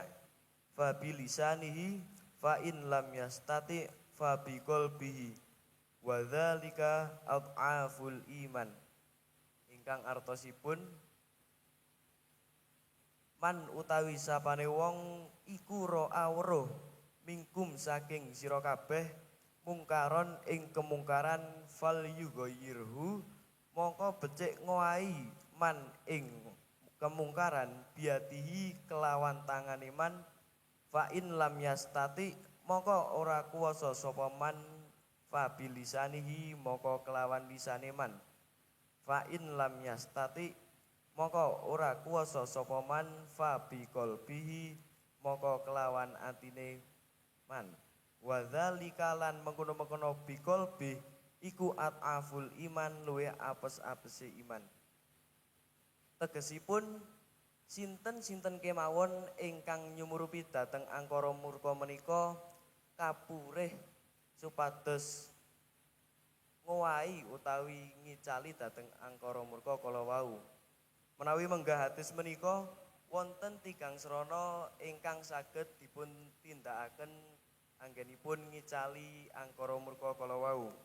fa bilisanihi fa in lam yastati' fa biqalbihi wa dzalika adhaful iman. Ingkang artosipun man utawi sapane wong iku ra'a weruh mingkum saking sira kabeh mungkaron ing kemungkaran fal yughayyirhu mongko becik ngowahi man ing kemungkaran biatihi kelawan tangane man fa in lam yastati mongko ora kuwasa sapa man fa bilisanihi mongko kelawan lisane man fa in lam yastati mongko ora kuwasa sapa man fa biqalbihi mongko kelawan atine man wa dzalika lan mengkono-mengkono biqalbi iku at'aful iman luwe apes-apese iman. Tegesipun sinten-sinten kemawon ingkang nyumurupi dhateng angkara murka menika kapurih supados ngowahi utawi ngicali dhateng angkara murka kala wau. Menawi menggah hadis menika wonten tigang srana ingkang saged dipun tindakaken anggenipun ngicali angkara murka kala wau.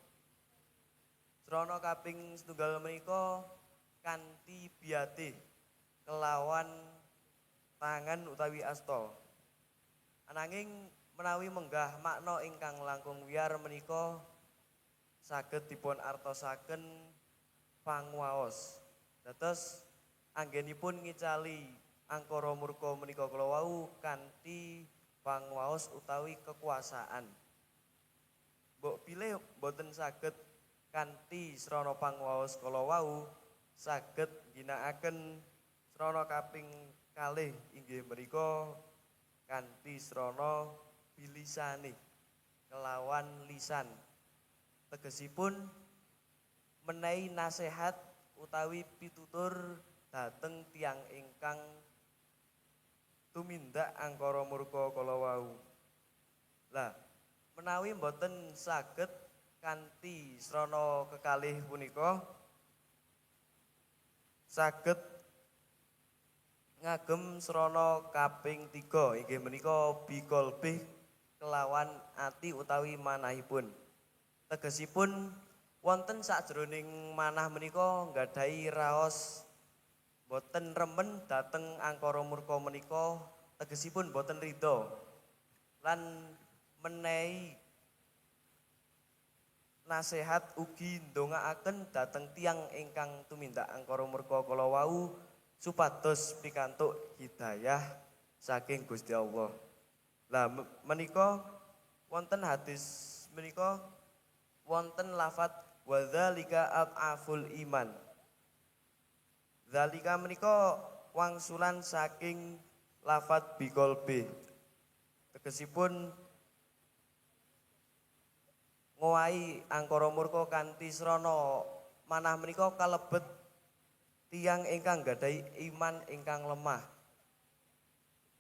Srana kaping setunggal menika kanthi biate kelawan tangan utawi asta. Ananging menawi menggah makna ingkang langkung wiyar menika saged dipun artosaken panguwaos. Dados anggenipun ngicali angkara murka menika kala wau kanthi panguwaos utawi kekuasaan. Mbok pilih boten saged kanthi srana panguwaos kala wau saged ginakaken srana kaping kalih inggih menika kanthi srana bilisane kelawan lisan. Tegesipun menehi nasihat utawi pitutur dhateng tiyang ingkang tumindak angkara murka kala wau. Lah menawi mboten saged kanthi srana kekalih punika saged ngagem srana kaping 3 inggih menika biqalbih kelawan ati utawi manahipun. Tegesipun wonten sakjroning manah menika nggadahi raos boten remen dhateng angkara murka menika tegesipun boten ridho lan menehi nasihat ugi ndongaaken dhateng tiyang ingkang tumindak angkara murka kala wau supados pikantuk hidayah saking Gusti Allah. Lah menika wonten hadis menika wonten lafat wa dzalika at'aful iman. Dzalika menika wangsulan saking lafat biqalbi. Tegesipun ngowahi angkara murka kanthi srana manah menika kalebet tiyang ingkang gadhahi iman ingkang lemah.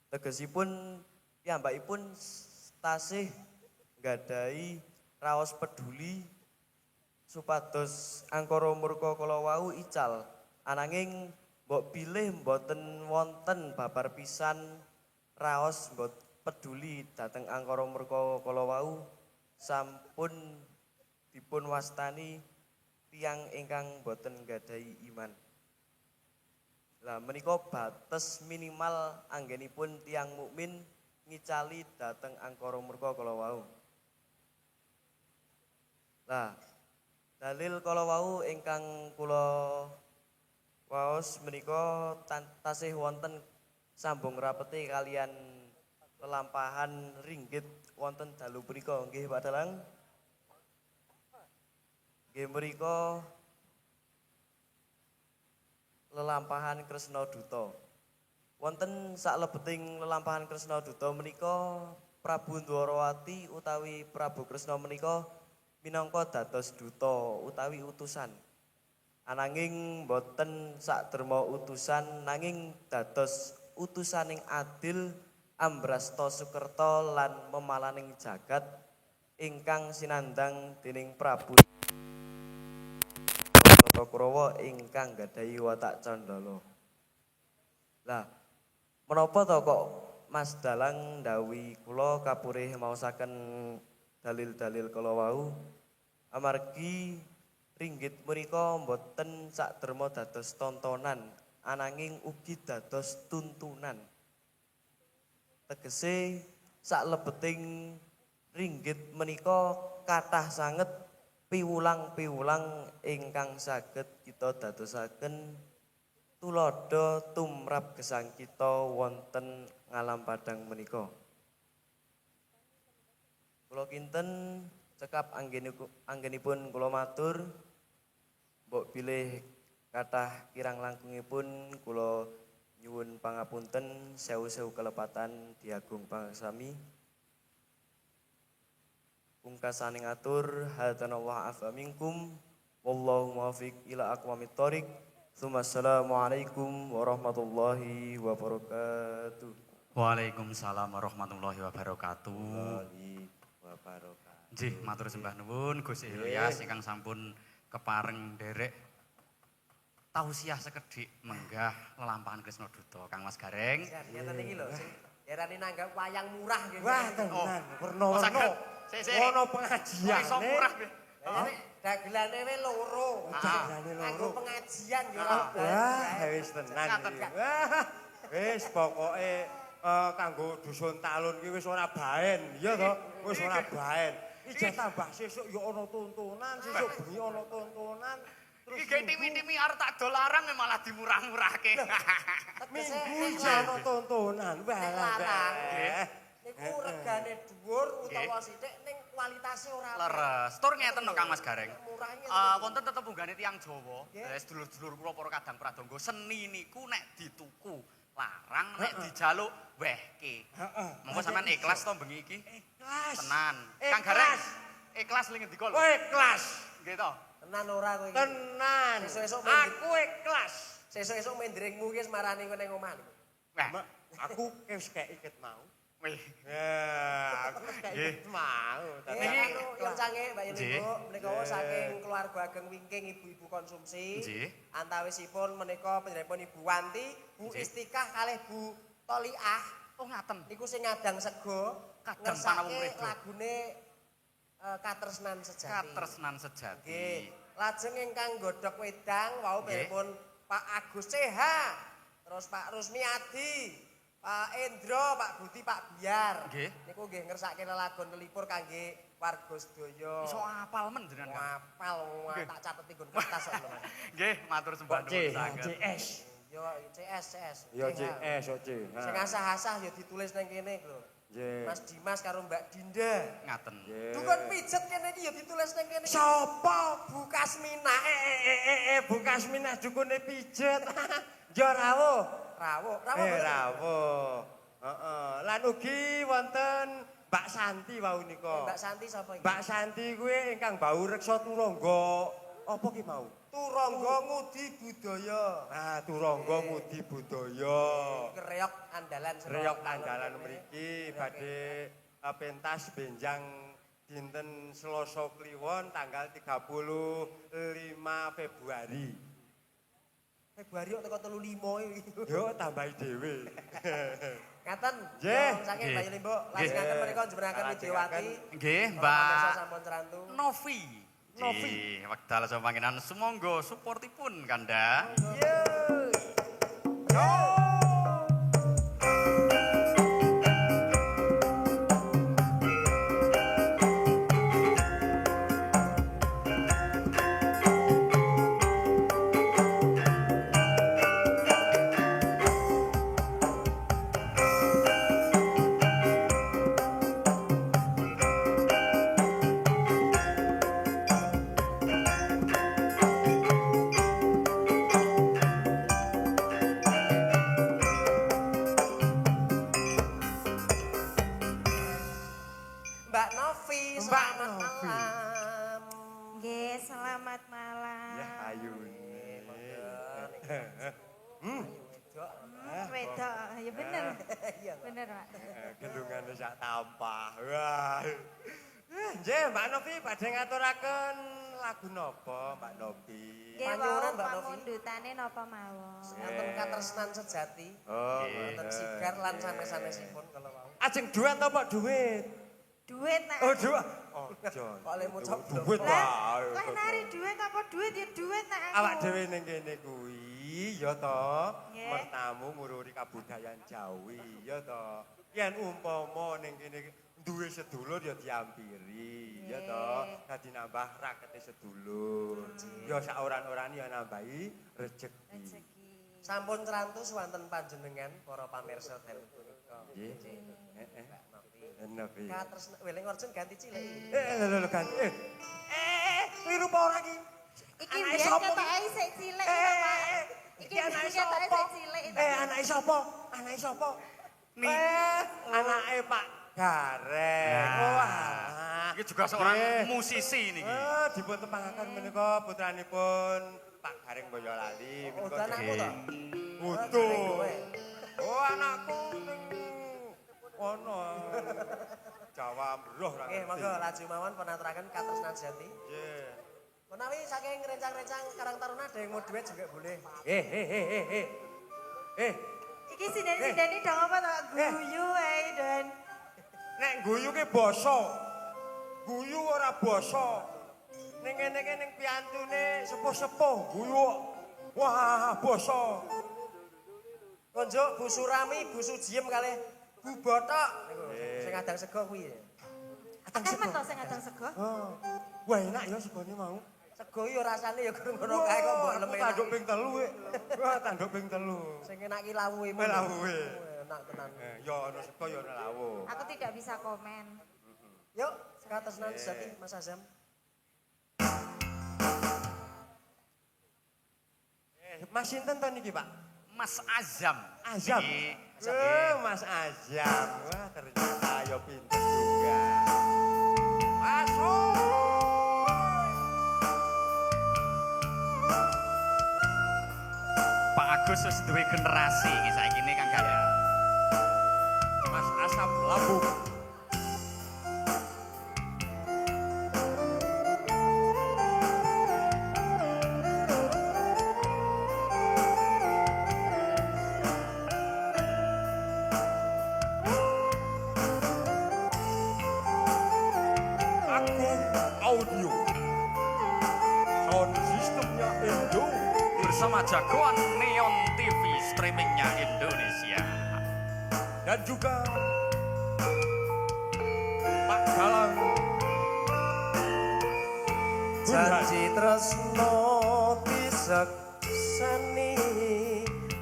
Tegesipun piyambakipun tasih gadhahi raos peduli supados angkara murka kala wau ical. Ananging mbok pilih mboten wonten babar pisan raos peduli dhateng angkara murka kala wau sampun dipun wastani tiyang ingkang boten nggadhahi iman. Lah menika bates minimal anggenipun tiyang mukmin ngicali dhateng angkara murka kala wau. Lah dalil kala wau ingkang kula waos menika tasih wonten sambung rapete kalian lelampahan ringgit wonten dalu punika nggih Pak Dalang. Nggih mriku lelampahan Kresna Duta. Wonten saklebeting lelampahan Kresna Duta menika Prabu Ndwarawati utawi Prabu Kresna menika minangka dados duta utawi utusan. Ananging boten sakderma utusan nanging dados utusaning adil Ambrasta Sukerta lan memalaning jagat ingkang sinandang dening Prabu Kurawa ingkang gadhahi watak candala. Lah, menapa to kok Mas Dalang ndhawuhi kula kapurih maosaken dalil-dalil kala wau? Amargi ringgit menika mboten sakderma dados tontonan, ananging ugi dados tuntunan. Tegese saklebeting ringgit menika kathah sanget piwulang-piwulang ingkang saged kita dadosaken tuladha tumrap gesang kita wonten ngalam padang menika. Kula kinten cekap anggenipun kula matur mbok bilih kathah kirang langkungipun kula nyuwun pangapunten sewu-sewu kelepatan diagung pangaksami. Pungkasaning atur hadanallahu afa minkum wallahu muwaffiq ila aqwamit thoriq. Assalamualaikum warahmatullahi wabarakatuh.
Waalaikumsalam warahmatullahi wabarakatuh. Nggih, matur sembah nuwun Gus Ilyas ingkang sampun kepareng nderek tausiah sekedhik menggah lelampahan Kresna Duta. Kang Mas Gareng.
Ngeten iki lho sing diarani nanggap wayang murah nggih.
Wah, tenan. Werna-werna. Ono pengajian.
Iso murah nggih.
Dagelane we loro.
Dagelane loro.
Kanggo pengajian ya.
Wah, wis tenan iki. Wah, wis pokoke kanggo dusun talun ki wis ora baen, iya to? Wis ora baen. Iki tambah sesuk ya ana tontonan, sesuk bengi ana tontonan. Terus
iki timi-timi arep tak dolarang malah dimurah-murahke.
Minggu
ana tontonan. Wah,
niku regane dhuwur utawa sithik ning kualitasé ora
Leres. Tur ngeten no Kang Mas Gareng.
murahnya.
Wonten tetepunggane tiyang Jawa, sedulur-sedulur kula para kadang pradangga, seni niku nek dituku larang, nek dijaluk wehke.
Heeh.
Monggo sampean ikhlas to bengi iki?
Ikhlas.
Tenan. Kang Gareng. Ikhlas ling ngendika lho.
Kowe ikhlas.
Nggih to.
Tenan ora kowe iki.
Tenan.
Sesuk-esuk
Aku ikhlas.
Sesuk-esuk mendringmu ki wis marani kowe ning omah.
Wah,
Aku wis kek iket mau.
wih.
Ya, aku wis kek iket mau.
Niki yang canggih Mbak Yeni
Nggih.
Bu, menika saking keluarga ageng wingking ibu-ibu konsumsi.
Nggih.
Antawisipun menika panjenenganipun Ibu Wanti, Bu
Nggih.
Istikah kalih Bu Toliah.
Oh ngaten.
Niku sing ngadang sego,
Kadang
ngersake
Panawung Redo.
lagune Katresnan Sejati.
Katresnan sejati.
Nggih. Lajeng ingkang godhog wedang wau
Nggih.
pun Pak Agus CH, terus Pak Rusmi Adi, Pak Endro, Pak Budi, Pak Biar.
Nggih.
Niku nggih ngersake lelagon nelipur kangge warga sedaya.
Iso apal men jenengan Kang.
Ngapal
Nggih.
tak catet nggon kertas kok lho.
Nggih, matur sembah nuwun sanget.
CS.
Yo CS.
Ya CS oce.
Sing asah-asah ya ditulis nang kene lho.
Nggih.
Mas Dimas karo Mbak Dinda.
Ngaten.
Dukun pijet kene iki ya ditulis nang kene.
Sopo?
Bu Kasminah.
Bu Kasminah dukune pijet. Ya rawuh.
Rawuh.
Rawuh. Heeh. Lan ugi wonten Mbak Santi wau nika.
Mbak Santi sapa iki?
Mbak Santi kuwi ingkang bau reksa turangga. Apa ki mau?
Turangga Ngudi Budaya.
Ah, turangga ngudi budaya.
Reok andalan
Reok andalan mriki badhe pentas benjang dinten Selasa Kliwon tanggal 35 Februari.
Februari kok teko 35 iki.
Yo tambahi dhewe.
Ngaten.
Nggih.
Saking
Nggih.
Bayu Limbo lajengaken menika njebaraken Widyawati.
Nggih,
Para
Mbak
pamirsa sampun cerantu.
Novi. Wekdal sampangginan sumangga supportipun Kanda.
Mbak Novi,
Mbak
selamat
Novi.
malam.
Nggih, selamat malam.
Ya ayune.
Wedok, ya bener.
Iya,
Bener, Pak.
Gelungane sak tampah. Wah. Nggih, Mbak Novi badhe ngaturaken lagu napa, Mbak Novi?
Nggih,
Panyuwunan,
wau
Mbak Novi.
pamundhutane napa mawon.
Wonten katresnan sejati.
Oh,
Wonten sigar lan sanes-sanesipun kalau mau.
ajeng duit apa duit?
Duit nak.
Oh, duit. Oh, Jon.
Kok le mucok
Duit
Lah,
wae.
lah nari duit apa duit ya duit nak aku.
Awak dhewe ning kene kuwi ya to,
Nggih.
mertamu ngururi kabudayan Jawi ya to. Yen umpama ning kene duwe sedulur ya diampiri ya to. Dadi nambah rakete sedulur. Ya sak oran-orane ya nambahi rezeki.
Rezeki.
Sampun cerantus wonten panjenengan para pamirsa dalu punika.
Nggih. Heeh. Nabi.
Katresnan Weling Orjun ganti cilik.
Lho kan. Kliru apa ora iki?
Iki
Anake
biyen
sapa
ketoke
iki?
isih cilik to, Pak. Iki
anake
biyen ketoke
sapa?
isih cilik.
Anake sapa? Anake sapa? Anake Pak Gareng. Wah.
Iki juga seorang
Nggih.
musisi niki.
Dipun tepangaken menika putranipun Pak Gareng Boyolali.
Oh, udah anakmu to?
Utuh. Oh, anakku ning ono. Jawa Mbroh ra
Nggih,
ngerti.
monggo laju mawon penaturaken katresnan sejati.
Nggih.
Menawi saking rencang-rencang Karang Taruna ada yang mau duet juga boleh.
Iki sinden-sindeni dong apa to? Guyu ae dan
Nek guyu ki basa. Guyu ora basa. Ning ngene iki ning piantune sepuh-sepuh guyu. Wah, basa.
Konjuk Bu Surami, Bu Sujiem kalih Bu Botok. Niku sing adang sego kuwi.
akeh men to sing adang sego.
Oh. Wah, enak ya segone mau.
Sego yo rasane yo ngono kae kok mbok
Aku
lemek.
tanduk ping 3 we. Wah, tanduk ping 3.
Sing enak ki lawuhe.
Lawuhe.
Enak tenan.
Ya ana sego ya ana lawuh.
Aku tidak bisa komen.
Yuk, katresnan sejati Mas Azam.
Mas sinten to niki, Pak?
Mas Azam.
Azam.
Nggih.
Mas Azam. Wah, ternyata ya pinter juga. Masuk.
Pak Agus wis duwe generasi iki saiki ne Kang Gaya.
Mas Asam Lambung. Aku audio. Sound sistemnya Indo.
Bersama jagoan Neon TV streamingnya Indonesia.
Dan juga Pak Galang
Janji tresno disekseni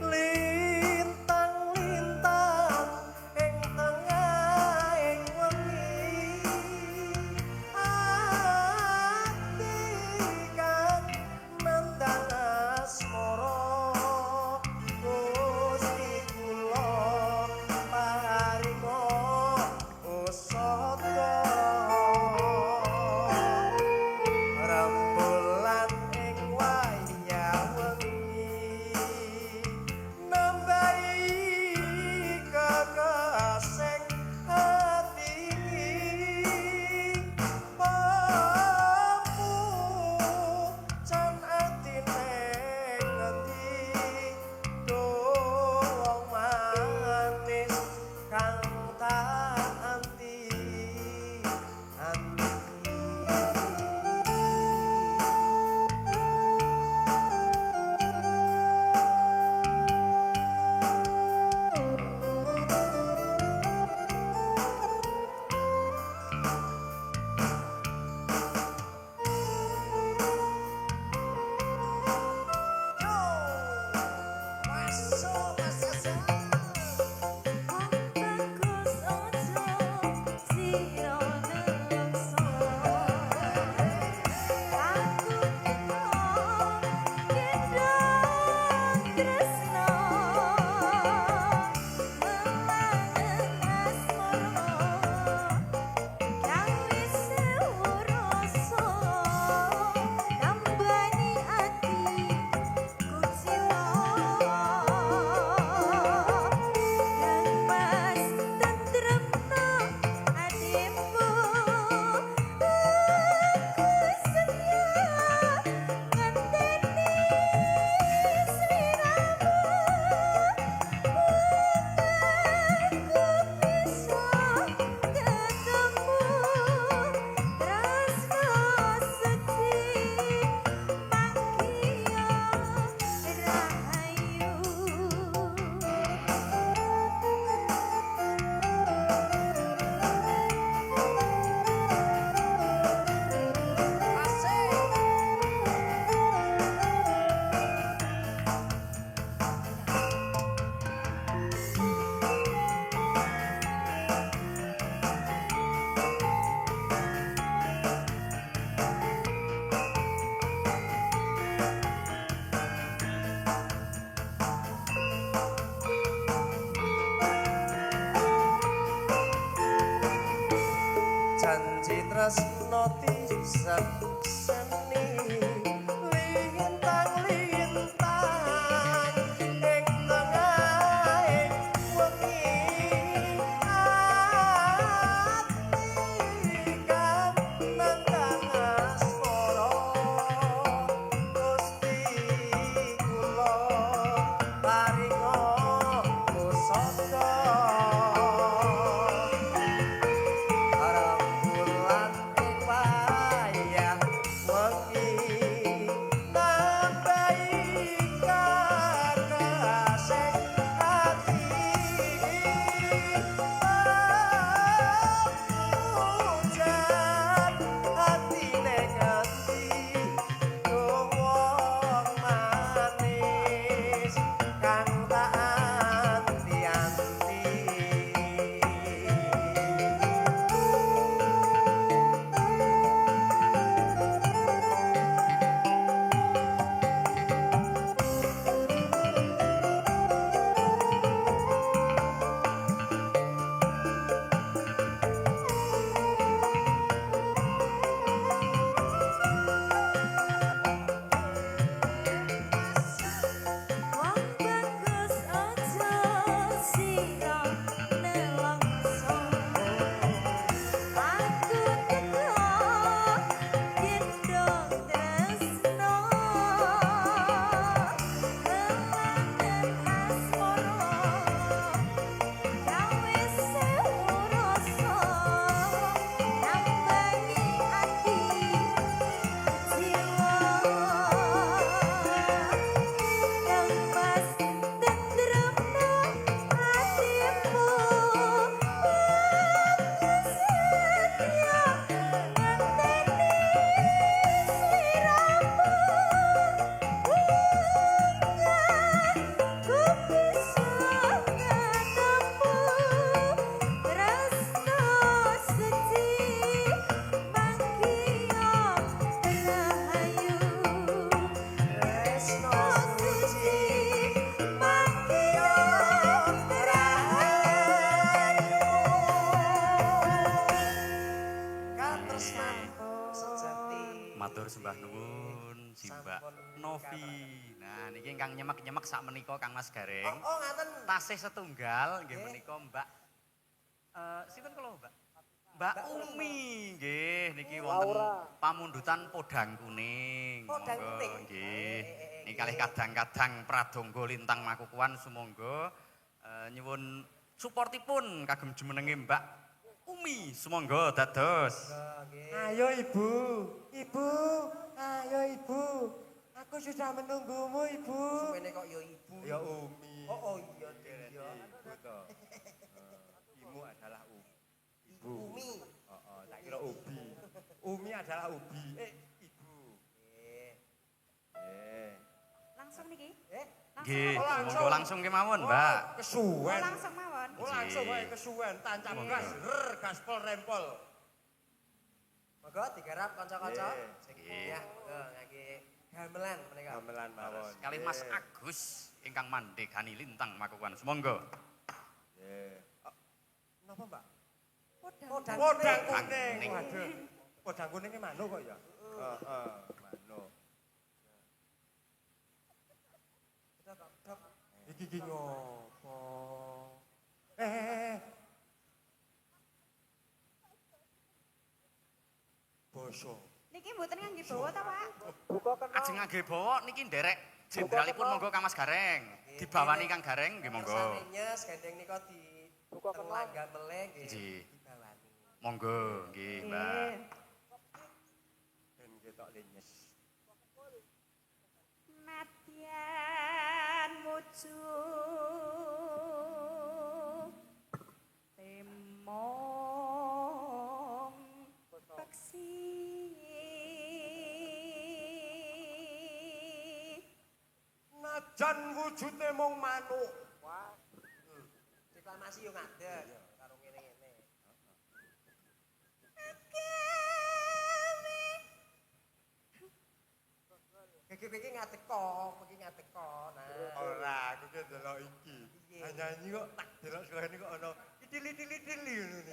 lintang-lintang ing tengah ing wengi ati kang nandang asmara Gusti kula paringa usada rembulan ing wayah janji tresno disekseni lintang-lintang ing tengahing wengi ati kang nandang asmara Gusti kula paringa pusaka
Matur sembah nuwun Mbak Novi. Nah niki ingkang nyemek-nyemek sak menika Kang Mas Gareng.
Oh ngaten.
Tasih setunggal nggih menika Mbak sinten kula Mbak? Mbak Umi nggih niki wonten pamundutan podang kuning.
Podang
Monggo,
kuning.
Nggih. Niki kalih kadang-kadang pradonga lintang makukuhan sumangga nyuwun suportipun kagem jumenenge Mbak Umi sumangga dados.
Ayo ibu, ibu, ayo ibu. Aku sudah menunggumu ibu.
Suwene kok ya ibu.
Ya Umi.
Oh iya iya.
Ibu toh. Ibu adalah Umi. Ibu.
Umi.
Tak kira Ubi. Umi adalah Ubi. Ibu.
Langsung niki?
Nggih,
langsung.
monggo langsung kemawon, Mbak.
Kesuwen.
Langsung mawon.
Langsung wae kesuwen, tancap gas, gaspol rempol.
Monggo digarap kanca-kanca.
Nggih.
Ya, ngangge gamelan menika.
Gamelan mawon.
Kali Mas Agus ingkang mandhegani lintang makukan. Semonggo.
Nggih. Napa, Mbak?
Podang
Podang
kuning.
kuning. Waduh. Podang kuning manuk kok ya? Heeh, manuk. Iki ngopo? Basa.
Niki mboten ngangge bawa ta, Pak?
Ajeng ngangge bawa niki nderek jenderalipun monggo Kang Mas Gareng. Dibawani Kang Gareng nggih monggo.
Kersane nyes gendeng nika di tengah meleh nggih
Nggih.
dibawani.
Monggo nggih, Mbak.
Ben ketok lenyes.
Nadyan muju temong peksi
Najan wujude mung manuk.
Reklamasi yo ngadeg karo ngene-ngene. Iki ngadeg kok. Nah.
Ora, aku ki delok iki. Nyanyi kok tak delok sekali kok ana idil-idil ngono niku.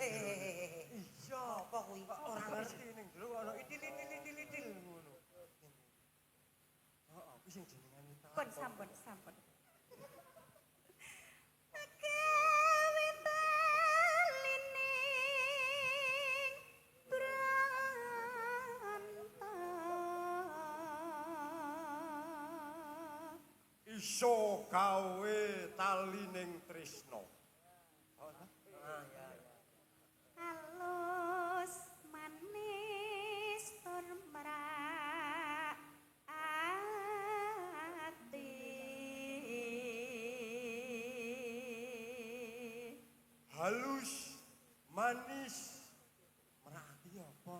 Iya,
apa kuwi?
kok ora ngerti ning jero kok ana idil-idil ngono. Heeh, kuwi sing jenengane ta.
pun sampun.
Iso gawe talining tresna.
Halus manis tur merak ati
Halus, manis, merati apa?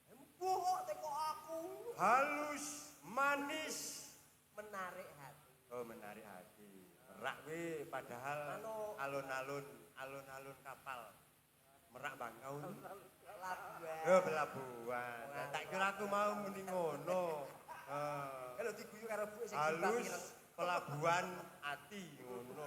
Embuh kok teko aku.
Halus, manis,
Menarik hati.
oh menarik hati. Merak we padahal alun-alun kapal. Merak bangaun.
Labuan.
Ya pelabuhan. Tak kira aku mau muni ngono.
Kalau diguyu karo Bu sing
Halus, pelabuhan ati ngono.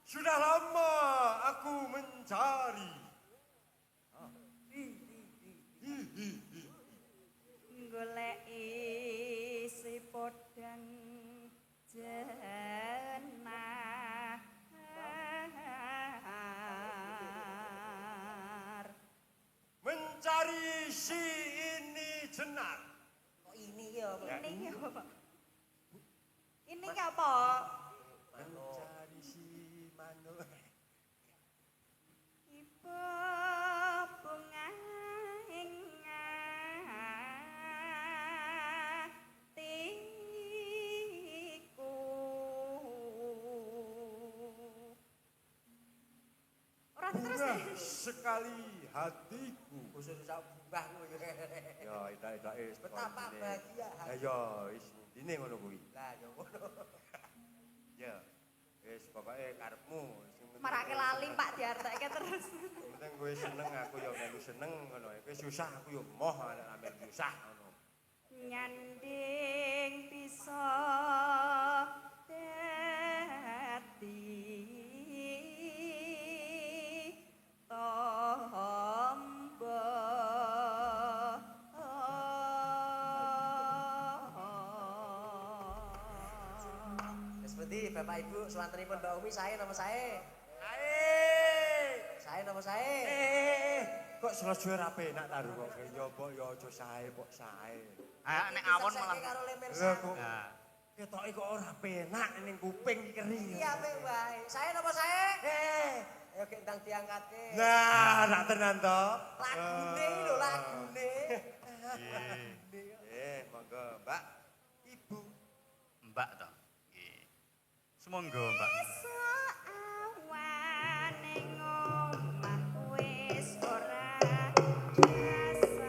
Sudah lama aku mencari.
goleki si podang jenar
Mencari si ini jenar.
Kok ini ya?
ini apa ini apa
Mencari si manuk.
ibu bunga hatiku ora terus
Bunga sekali hatiku.
Khusus sak bunga kuwi.
Ya, ida-ida
Betapa bahagia hati.
Ya, wis intine ngono kuwi.
Lah ya ngono.
Ya. Wis pokoke karepmu. Sing penting
marake
kowe
lali
seneng.
Pak diarteke terus
Sing penting kowe seneng, aku ya melu seneng ngono. Kowe susah, aku ya moh nek ambil susah ngono.
nyanding bisa dadi tombo
Seperti Bapak Ibu suwantenipun Mbak Umi saya nama saya. Saya nama saya.
Kok suwe ra penak taru kok ya mbok ya aja sae kok sae.
Ah nek awon malah.
karo lemer
Lha
saya.
kok
Nah,
ketoke kok ora penak ning kuping iki kering.
Iya apik wae. Saya nama saya. Ayo gendang diangkatke.
Nah, nak tenan to.
Lagune lho lagune.
Monggo, Mbak. Ibu.
Mbak to. Nggih. Semonggo, Mbak.
awane ngomah wis ora biasa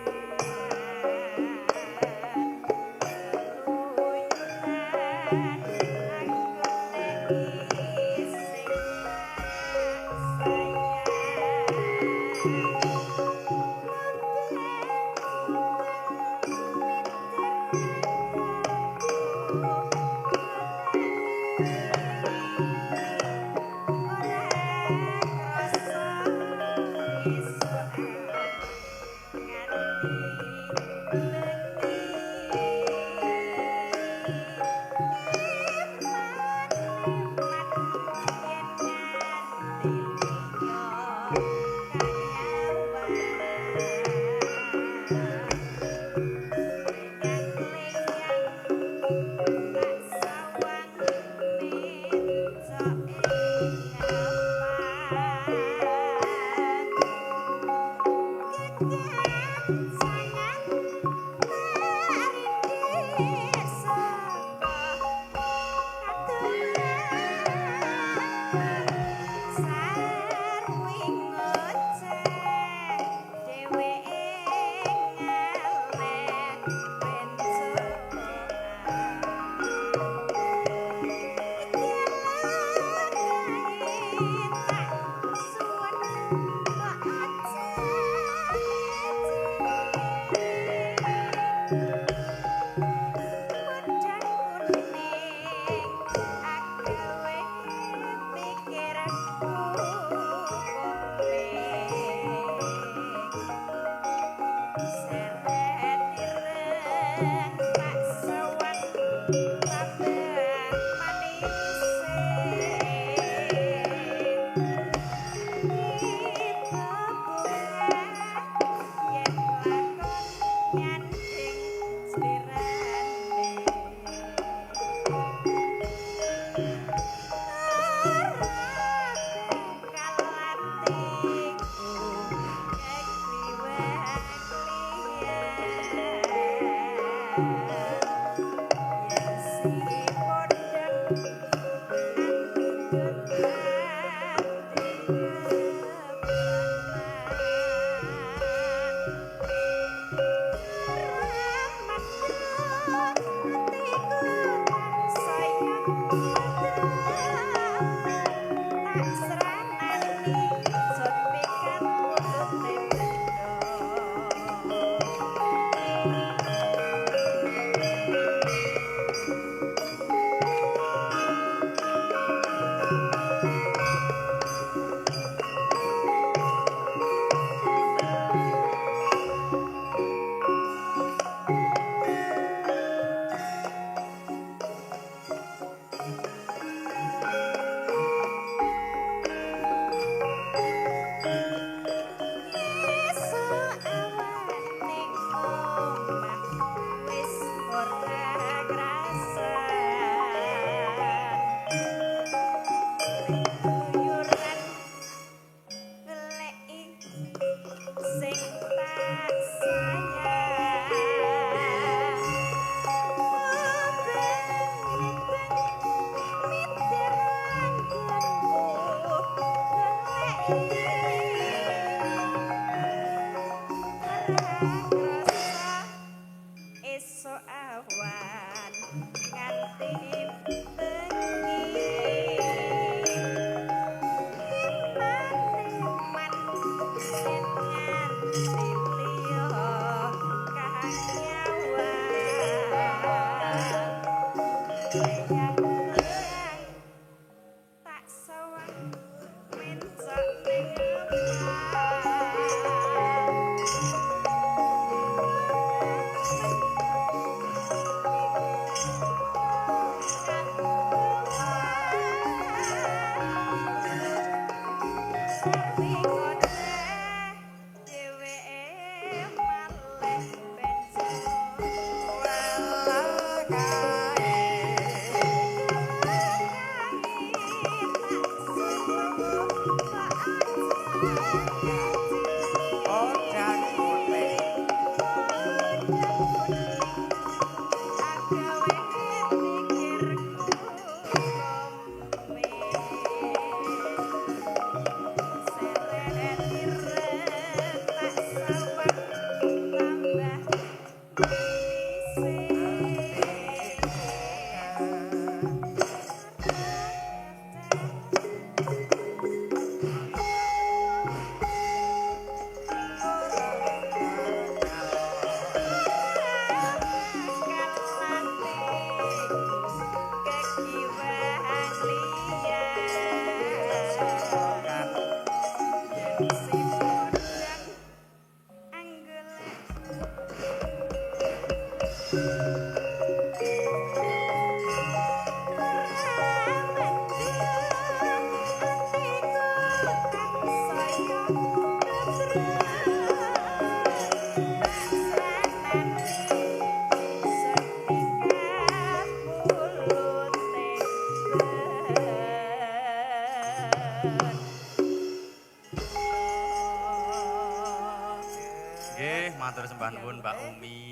sembah nuwun Mbak Umi.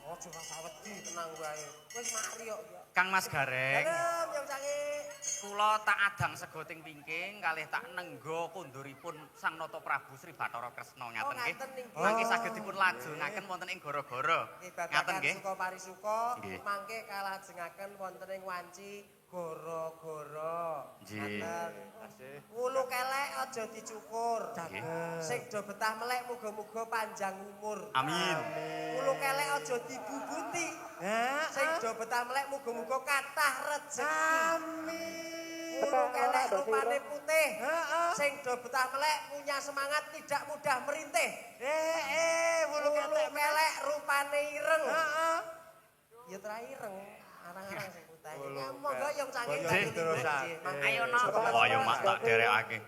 Ojo rasa wedi tenang wae. Wis mari kok.
Kang Mas Gareng.
Dalem yang canggih.
Kula tak adang sego ting pingking kalih tak nenggo konduripun Sang Nata Prabu Sri Bathara Kresna ngaten nggih.
ngaten nggih.
Mangke saged dipun lajengaken wonten ing gara-gara.
Nggih
Ngaten
babagan
nggih.
suka parisuka
Nggih.
mangke kalajengaken wonten ing wanci gara-gara.
Nggih.
Ngaten. Wulu kelek aja dicukur.
Nggih.
Sing do betah melek muga-muga panjang umur.
Amin.
Wulu kelek aja dibubuti. Sing do betah melek muga-muga kathah rejeki. Amin. Wulu kelek rupane putih. Sing do betah melek punya semangat tidak mudah merintih. Wulu kelek rupane ireng. Ya tra ireng. Arang-arang sing putih. Monggo yang canggih.
Terus.
Ayo no.
Ayo mak tak derekake.